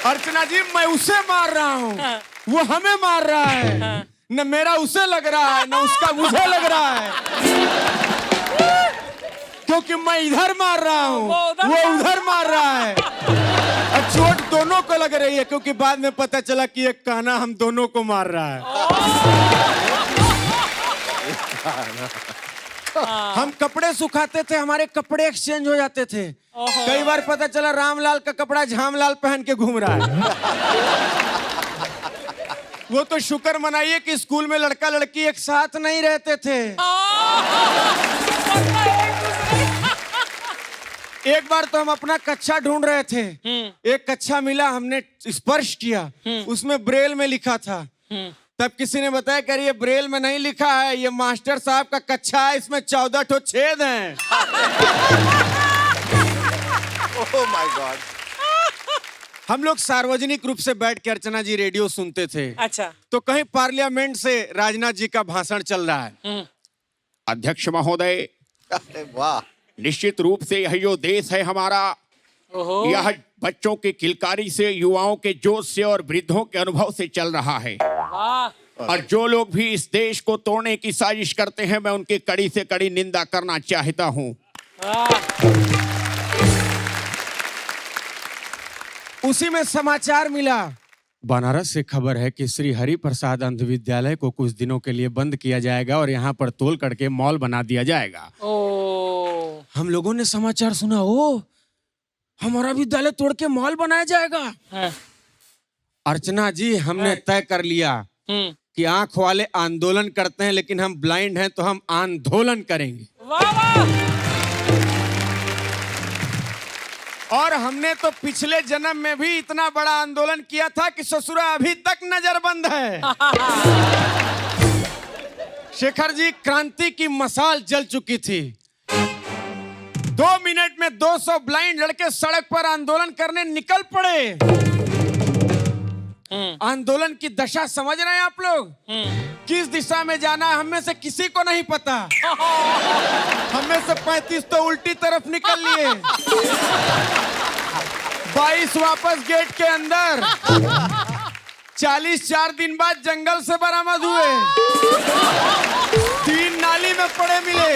अर्चना जी, मैं उसे मार रहा हूँ, वो हमें मार रहा है। न मेरा उसे लग रहा है न उसका मुझे लग रहा है, क्योंकि मैं इधर मार रहा हूँ वो उधर मार रहा है। और चोट दोनों को लग रही है, क्योंकि बाद में पता चला कि एक काना हम दोनों को मार रहा है। हम कपड़े सुखाते थे, हमारे कपड़े एक्सचेंज हो जाते थे। कई बार पता चला रामलाल का कपड़ा झामलाल पहन के घूम रहा है। वो तो शुक्र मनाइए कि स्कूल में लड़का लड़की एक साथ नहीं रहते थे। एक बार तो हम अपना कच्छा ढूंढ रहे थे। एक कच्छा मिला, हमने स्पर्श किया, उसमें ब्रेल में लिखा था। तब किसी ने बताया कि ये ब्रेल में नहीं लिखा है, ये मास्टर साहब का कच्छा है, इसमें 14 ठो छेद हैं। Oh my God. हम लोग सार्वजनिक रूप से बैठ के अर्चना जी रेडियो सुनते थे। अच्छा। तो कहीं पार्लियामेंट से राजनाथ जी का भाषण चल रहा है। अध्यक्ष महोदय, वाह। निश्चित रूप से यह जो देश है हमारा, यह बच्चों की किलकारी से, युवाओं के जोश से और वृद्धों के अनुभव से चल रहा है। और जो लोग भी इस देश को तोड़ने की साजिश करते हैं, मैं उनकी कड़ी से कड़ी निंदा करना चाहता हूं। उसी में समाचार मिला, बनारस से खबर है कि श्री हरि प्रसाद अंध विद्यालय को कुछ दिनों के लिए बंद किया जाएगा और यहाँ पर तोल करके मॉल बना दिया जाएगा। हम लोगों ने समाचार सुना, ओ हमारा विद्यालय तोड़ के मॉल बनाया जाएगा। अर्चना जी, हमने तय कर लिया कि आंख वाले आंदोलन करते हैं, लेकिन हम ब्लाइंड हैं तो हम आंदोलन करेंगे। और हमने तो पिछले जन्म में भी इतना बड़ा आंदोलन किया था कि ससुरा अभी तक नजरबंद है। शेखर जी, क्रांति की मशाल जल चुकी थी। 2 मिनट में 200 ब्लाइंड लड़के सड़क पर आंदोलन करने निकल पड़े। आंदोलन की दशा समझ रहे हैं आप लोग? किस दिशा में जाना है हमें से किसी को नहीं पता। हमें से 35 तो उल्टी तरफ निकल लिए, 22 वापस गेट के अंदर, 40 4 दिन बाद जंगल से बरामद हुए, 3 नाली में पड़े मिले।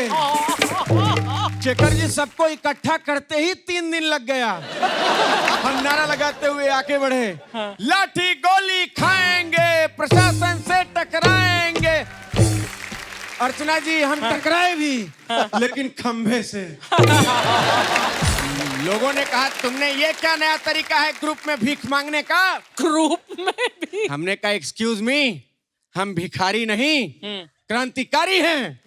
शेखर जी, सबको इकट्ठा करते ही 3 दिन लग गया। हम नारा लगाते हुए आगे बढ़े, लाठी गोली खाएंगे, प्रशासन से टकराएंगे। अर्चना जी, हम टकराए भी, लेकिन खंभे से। लोगों ने कहा, तुमने ये क्या नया तरीका है ग्रुप में भीख मांगने का? ग्रुप में भी? हमने कहा, एक्सक्यूज मी, हम भिखारी नहीं, क्रांतिकारी हैं।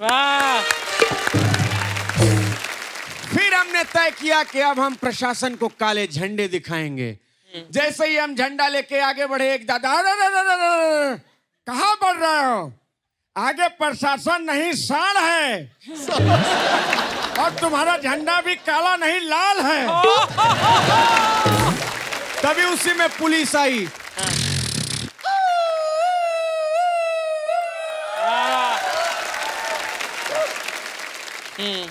फिर हमने तय किया कि अब हम प्रशासन को काले झंडे दिखाएंगे। जैसे ही हम झंडा लेके आगे बढ़े, एक दादा, कहाँ बढ़ रहे हो? आगे प्रशासन नहीं, सांड है, और तुम्हारा झंडा भी काला नहीं लाल है। तभी उसी में पुलिस आई।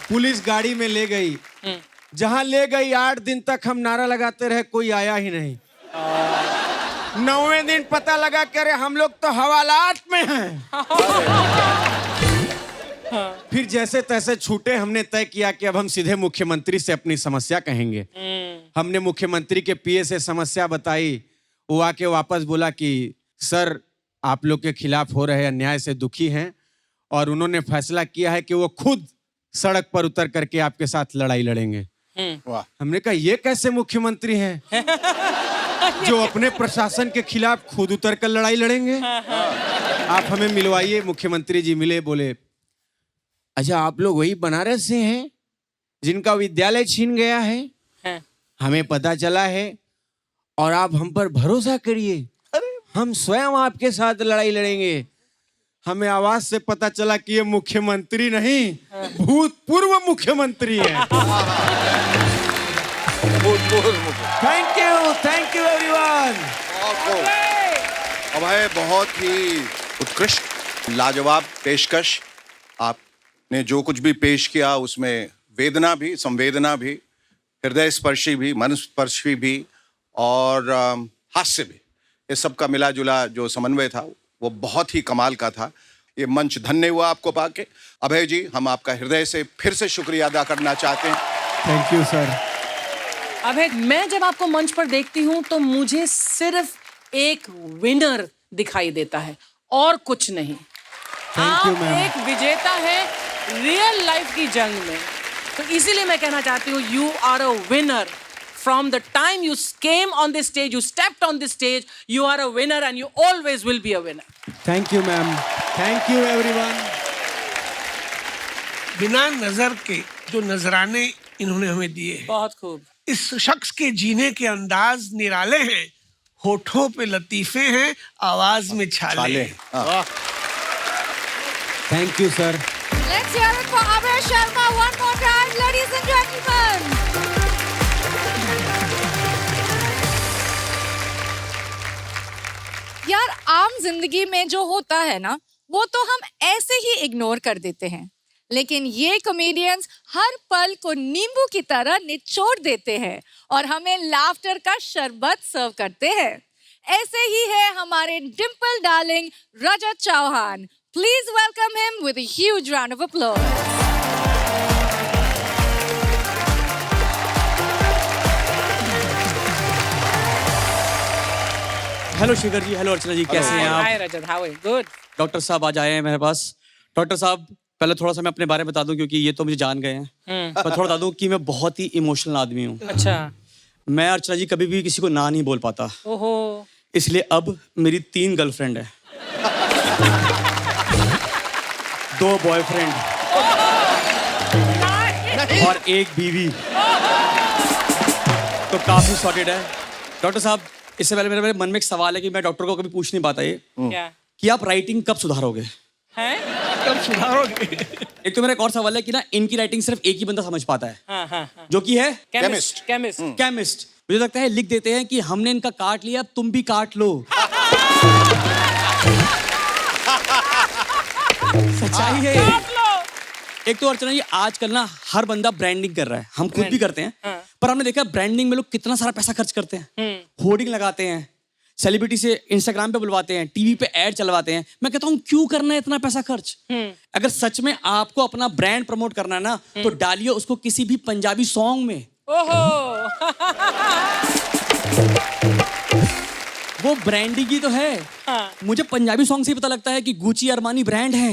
पुलिस गाड़ी में ले गई। जहां ले गई, 8 दिन तक हम नारा लगाते रहे, कोई आया ही नहीं। 9वें दिन पता लगा कि अरे हम लोग तो हवालात में हैं। फिर जैसे तैसे छूटे। हमने तय किया कि अब हम सीधे मुख्यमंत्री से अपनी समस्या कहेंगे। हमने मुख्यमंत्री के पीए से समस्या बताई। वो आके वापस बोला कि सर, आप लोग के खिलाफ हो रहे अन्याय से दुखी हैं, और उन्होंने फैसला किया है कि वो खुद सड़क पर उतर करके आपके साथ लड़ाई लड़ेंगे। वाह। हमने कहा, ये कैसे मुख्यमंत्री हैं जो अपने प्रशासन के खिलाफ खुद उतर कर लड़ाई लड़ेंगे? आप हमें मिलवाइए। मुख्यमंत्री जी मिले, बोले, अच्छा आप लोग वही बनारस से हैं जिनका विद्यालय छीन गया है? हमें पता चला है, और आप हम पर भरोसा करिए, हम स्वयं आपके साथ लड़ाई लड़ेंगे। हमें आवाज से पता चला कि ये मुख्यमंत्री नहीं, भूतपूर्व मुख्यमंत्री है। Thank you everyone. अभय, बहुत ही उत्कृष्ट, लाजवाब पेशकश। आपने जो कुछ भी पेश किया उसमें वेदना भी, संवेदना भी, हृदय स्पर्शी भी, मन स्पर्शी भी, और हास्य भी, ये सबका मिला जुला जो समन्वय था वो बहुत ही कमाल का था। ये मंच धन्य हुआ आपको पाके। अभय जी, हम आपका हृदय से फिर से शुक्रिया अदा करना चाहते हैं। Thank you sir. अभय, मैं जब आपको मंच पर देखती हूँ तो मुझे सिर्फ एक विनर दिखाई देता है और कुछ नहीं। आप एक विजेता है रियल लाइफ की जंग में, तो इसीलिए मैं कहना चाहती हूँ, you are a winner. From the time you came on this stage, you stepped on this stage, you are a winner and you always will be a winner. Thank you, ma'am. Thank you, everyone. बिना नजर के जो नजराने इन्होंने हमें दिए हैं, बहुत खूब। इस शख्स के जीने के अंदाज निराले हैं, होठों पे लतीफे हैं, आवाज में छाले हैं। Thank you, sir. Let's hear it for Abhay Sharma one more time, ladies and gentlemen. यार, आम जिंदगी में जो होता है ना, वो तो हम ऐसे ही इग्नोर कर देते हैं, लेकिन ये कॉमेडियंस हर पल को नींबू की तरह निचोड़ देते हैं और हमें लाफ्टर का शरबत सर्व करते हैं। ऐसे ही है हमारे dimple darling Rajat Chauhan. Please welcome him with a huge round of applause. Hello Shekhar ji, hello Archana ji, कैसे हैं Hi, आप? Rajat. How are you? Good. Doctor साहब आज आए हैं मेरे पास। डॉक्टर साहब, पहले थोड़ा सा मैं अपने बारे में बता दूं, क्योंकि ये तो मुझे जान गए हैं। पर थोड़ा बता दूं कि मैं बहुत ही इमोशनल आदमी हूँ। अच्छा। मैं अर्चना जी कभी भी किसी को ना नहीं बोल पाता, ओहो। इसलिए अब मेरी 3 गर्लफ्रेंड है, 2 बॉयफ्रेंड और 1 बीवी। तो काफी सॉर्टेड है। डॉक्टर साहब, इससे पहले मेरे मन में एक सवाल है कि मैं डॉक्टर को कभी पूछ नहीं पाता ये, क्या कि आप राइटिंग कब सुधारोगे? है? कब सुधारोगे? एक तो मेरा एक और सवाल है कि ना, इनकी राइटिंग सिर्फ एक ही बंदा समझ पाता है, हाँ। जो कि है केमिस्ट। केमिस्ट। केमिस्ट। मुझे लगता है लिख देते हैं कि हमने इनका काट लिया, अब तुम भी काट लो। सच्चाई है ये। एक तो अर्चना जी आजकल ना हर बंदा ब्रांडिंग कर रहा है, हम खुद भी करते हैं, पर हमने देखा ब्रांडिंग में लोग कितना सारा पैसा खर्च करते हैं। होर्डिंग लगाते हैं, सेलिब्रिटी से इंस्टाग्राम पे बुलवाते हैं, टीवी पे ऐड चलवाते हैं। मैं कहता हूँ क्यों करना है इतना पैसा खर्च? अगर सच में आपको अपना ब्रांड प्रमोट करना है ना, तो डालिए उसको किसी भी पंजाबी सॉन्ग में। ओहो। वो ब्रांडिंग ही तो है। मुझे पंजाबी सॉन्ग से ही पता लगता है कि गुची अरमानी ब्रांड है।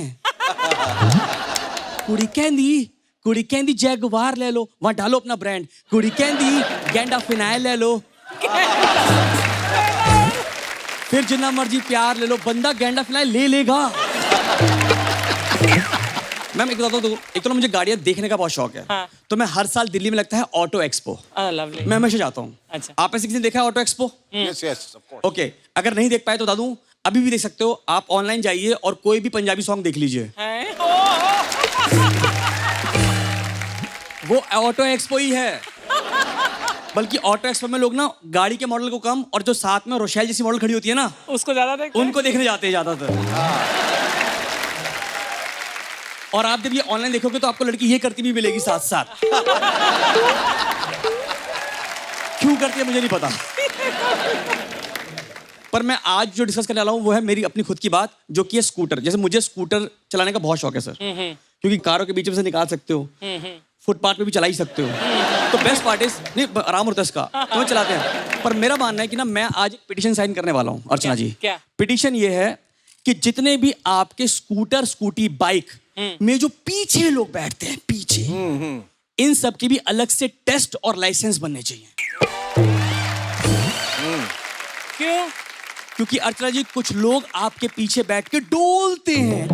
कुड़ी कहंदी जैगवार ले लो, वहां डालो अपना ब्रांड। कुड़ी कहंदी गेंडा फिनाइल ले लो, फिर जितना मर्जी प्यार ले लो, बंदा गेंडा फिनाइल ले लेगा। मैम एक बताता हूँ, एक तो ना मुझे गाड़ियाँ देखने का बहुत शौक है। तो मैं हर साल दिल्ली में लगता है ऑटो एक्सपो, लवली। मैं हमेशा जाता हूँ। अच्छा। आप ऐसे किसी ने देखा है auto expo? Yes, yes, of course. Okay, अगर नहीं देख पाए तो बता दूं, अभी भी देख सकते हो। आप ऑनलाइन जाइए और कोई भी पंजाबी सॉन्ग देख लीजिए, वो ऑटो एक्सपो ही है। बल्कि ऑटो एक्सपो में लोग ना गाड़ी के मॉडल को कम, और जो साथ में रोशेल जैसी मॉडल खड़ी होती है ना, उसको ज्यादा देखते उनको देखने जाते हैं ज्यादातर। और आप जब ये ऑनलाइन देखोगे तो आपको लड़की ये करती भी मिलेगी साथ साथ। क्यों करती है मुझे नहीं पता। पर मैं आज जो डिस्कस करने वाला हूँ वो है मेरी अपनी खुद की बात, जो कि है स्कूटर। जैसे मुझे स्कूटर चलाने का बहुत शौक है सर, क्योंकि कारों के बीच में से निकाल सकते हो, फुटपाथ पे भी चला ही सकते हो। तो बेस्ट पार्ट इज, नहीं आराम होता है इसका, तो मैं चलाते हैं। पर मेरा मानना है कि ना, मैं आज एक पिटीशन साइन करने वाला हूँ अर्चना जी। क्या? पिटीशन ये है कि जितने भी आपके स्कूटर, स्कूटी, बाइक में जो पीछे लोग बैठते हैं, पीछे, इन सब की भी अलग से टेस्ट और लाइसेंस बनने चाहिए। क्यों? क्योंकि अर्चना जी कुछ लोग आपके पीछे बैठ के डोलते हैं।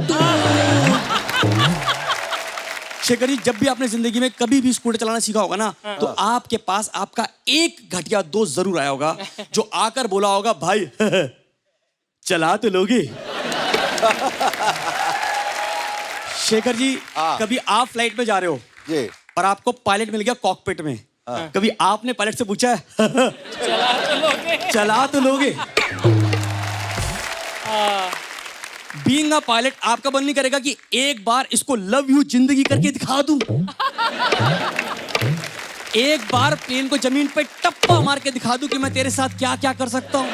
शेखर जी, जब भी आपने जिंदगी में कभी भी स्कूटर चलाना सीखा होगा ना, तो आपके पास आपका एक घटिया दोस्त जरूर आया होगा, जो आकर बोला होगा, भाई चला तो लोगे। शेखर जी, कभी आप फ्लाइट में जा रहे हो और आपको पायलट मिल गया कॉकपिट में, कभी आपने पायलट से पूछा है चला तो लोगे? बीइंग अ पायलट आपका मन नहीं करेगा कि एक बार इसको लव यू जिंदगी करके दिखा दूं? एक बार प्लेन को जमीन पे टप्पा मार के दिखा दूं कि मैं तेरे साथ क्या क्या कर सकता हूं?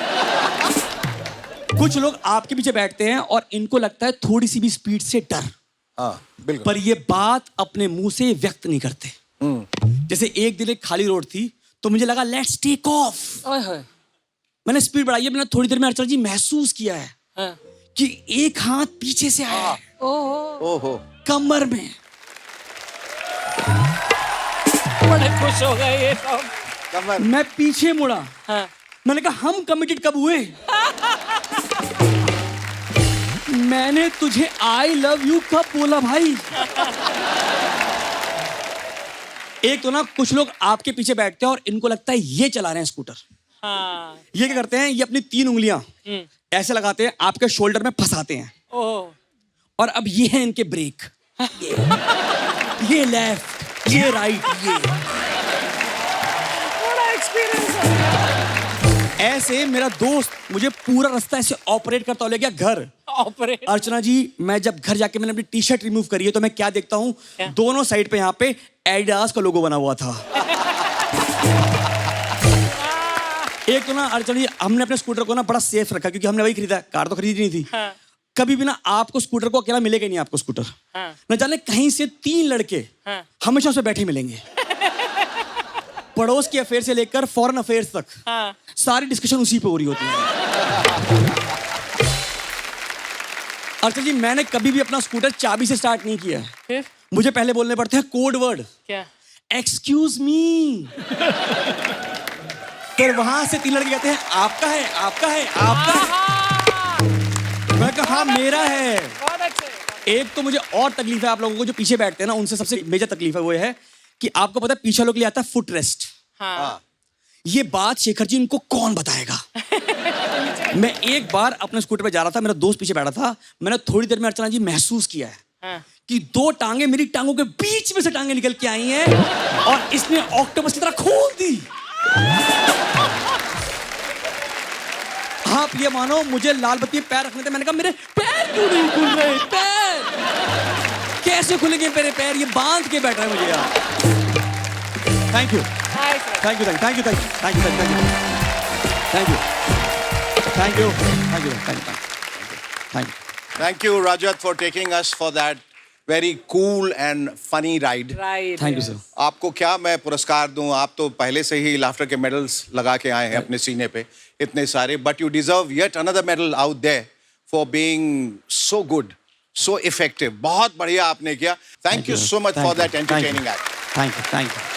कुछ लोग आपके पीछे बैठते हैं और इनको लगता है थोड़ी सी भी स्पीड से डर, बिल्कुल। पर ये बात अपने मुंह से व्यक्त नहीं करते। जैसे एक दिन एक खाली रोड थी, तो मुझे लगा लेट्स टेक ऑफ। मैंने स्पीड बढ़ाई है, मैंने थोड़ी देर में अर्चना जी महसूस किया है कि एक हाथ पीछे से आया है, ओहो, कमर में। बड़े खुश हो गए ये सब। मैं पीछे मुड़ा, मैंने कहा हम कमिटेड कब हुए? मैंने तुझे आई लव यू कब बोला भाई? एक तो ना कुछ लोग आपके पीछे बैठते हैं और इनको लगता है ये चला रहे हैं स्कूटर। ये क्या करते हैं, ये अपनी 3 उंगलियां ऐसे लगाते हैं, आपके शोल्डर में फंसाते हैं, और अब ये है इनके ब्रेक। ये लेफ्ट, ये राइट, ये ऐसे मेरा दोस्त मुझे पूरा रास्ता ऐसे ऑपरेट करता ले गया घर। ऑपरेट? अर्चना जी, मैं जब घर जाके मैंने अपनी टी शर्ट रिमूव करी है, तो मैं क्या देखता हूँ, दोनों साइड पे यहाँ पे एडिडास का लोगो बना हुआ था। एक तो ना अर्चना जी, हमने अपने स्कूटर को ना बड़ा सेफ रखा, क्योंकि हमने वही खरीदा, कार तो खरीदी नहीं थी। कभी भी ना आपको स्कूटर को अकेला मिलेगा नहीं, आपको स्कूटर न जाने कहीं से 3 लड़के हमेशा उसमें बैठे मिलेंगे। पड़ोस के अफेयर से लेकर फॉरेन अफेयर्स तक सारी डिस्कशन उसी पे हो रही होती है। अर्चना जी, मैंने कभी भी अपना स्कूटर चाबी से स्टार्ट नहीं किया है। फिर मुझे पहले बोलने पड़ते हैं कोड वर्ड, क्या? Excuse me. फिर वहां से 3 लड़के कहते हैं आपका है, आपका है, आपका है। मैं कहा हाँ मेरा है। बहुत अच्छे। एक तो मुझे और तकलीफ है आप लोगों को जो पीछे बैठते हैं ना, उनसे सबसे मेजर तकलीफ है वो है कि आपको पता है पीछे लोग के लिए आता है फुट रेस्ट। हाँ। ये बात शेखर जी इनको कौन बताएगा? मैं एक बार अपने स्कूटर पे जा रहा था, मेरा दोस्त पीछे बैठा था, मैंने थोड़ी देर में अर्चना जी महसूस किया है कि 2 टांगे मेरी टांगों के बीच में से टांगे निकल के आई हैं और इसने ऑक्टोपस की तरह खोल दी। आप ये मानो मुझे लाल बत्ती पे पैर रखने थे, मैंने कहा मेरे पैर क्यों नहीं खुल रहे? पैर कैसे खुलेंगे मेरे पैर? ये बांध के बैठ रहे हैं मुझे यार। Thank you, thank you, thank you, thank you, thank you, thank you, thank you, thank you, thank you, thank you, thank you. Thank you, Rajat, for taking us for that very cool and funny ride. Right. Thank you sir. आपको क्या मैं पुरस्कार दूं? आप तो पहले से ही laughter के मेडल्स लगा के आए हैं अपने सीने पे इतने सारे, but you deserve yet another medal out there for being so good, so effective. बहुत बढ़िया आपने किया। Thank you so much for that entertaining act. Thank you, thank you.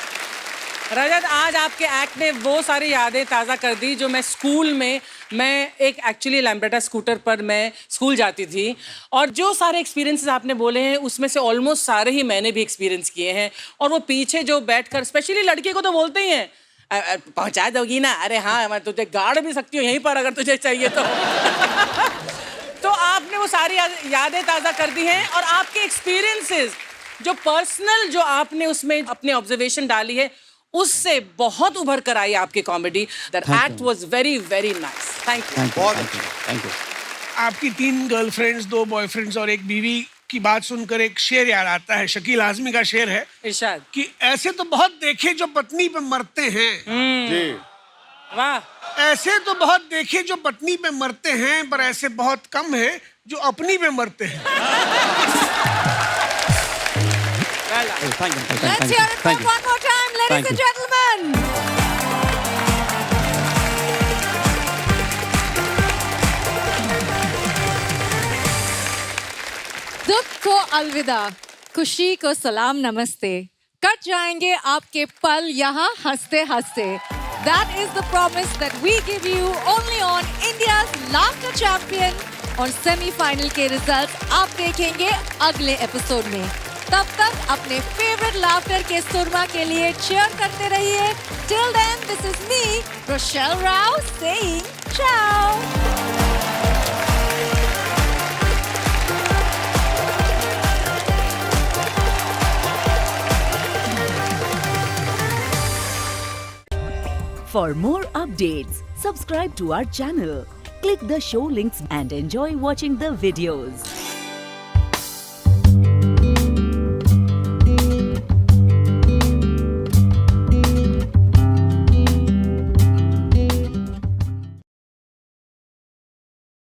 Rajat, आज आपके एक्ट ने वो सारी यादें ताज़ा कर दी जो मैं स्कूल में, मैं एक एक्चुअली लैम्ब्रेटा स्कूटर पर मैं स्कूल जाती थी, और जो सारे एक्सपीरियंसेस आपने बोले हैं उसमें से ऑलमोस्ट सारे ही मैंने भी एक्सपीरियंस किए हैं। और वो पीछे जो बैठकर, स्पेशली लड़के को तो बोलते ही हैं पहुंचा दोगी ना, अरे हाँ मैं तुझे गाड़ भी सकती हूँ यहीं पर अगर तुझे चाहिए तो। तो आपने वो सारी यादें ताज़ा कर दी हैं, और आपके एक्सपीरियंसेस जो पर्सनल, जो आपने उसमें अपने ऑब्जर्वेशन डाली है, उससे बहुत उभर कर आई आपकी comedy. That act was very very nice. Thank you. बहुत थैंक यू। आपकी 3 गर्लफ्रेंड्स, 2 बॉयफ्रेंड्स और 1 बीवी की बात सुनकर एक शेर याद आता है। शकील आजमी का शेर है इरशाद कि ऐसे तो बहुत देखे जो पत्नी पे मरते हैं। जी, वाह। ऐसे तो बहुत देखे जो पत्नी पे मरते हैं, पर ऐसे बहुत कम हैं जो अपनी पे मरते हैं। Thank you, Let's hear it for one more time, ladies and gentlemen. दुख को अलविदा, खुशी को सलाम नमस्ते, कट जाएंगे आपके पल यहाँ हंसते हंसते। That is the promise that we give you only on India's Laughter Champion। और सेमीफाइनल के रिजल्ट्स आप देखेंगे अगले एपिसोड में। तब तक अपने फेवरेट लाफ्टर के सुरमा के लिए cheer करते रहिए। Till then, this is me, Rochelle Rao, saying ciao. For more updates, subscribe to our channel, click the show links and enjoy watching the videos.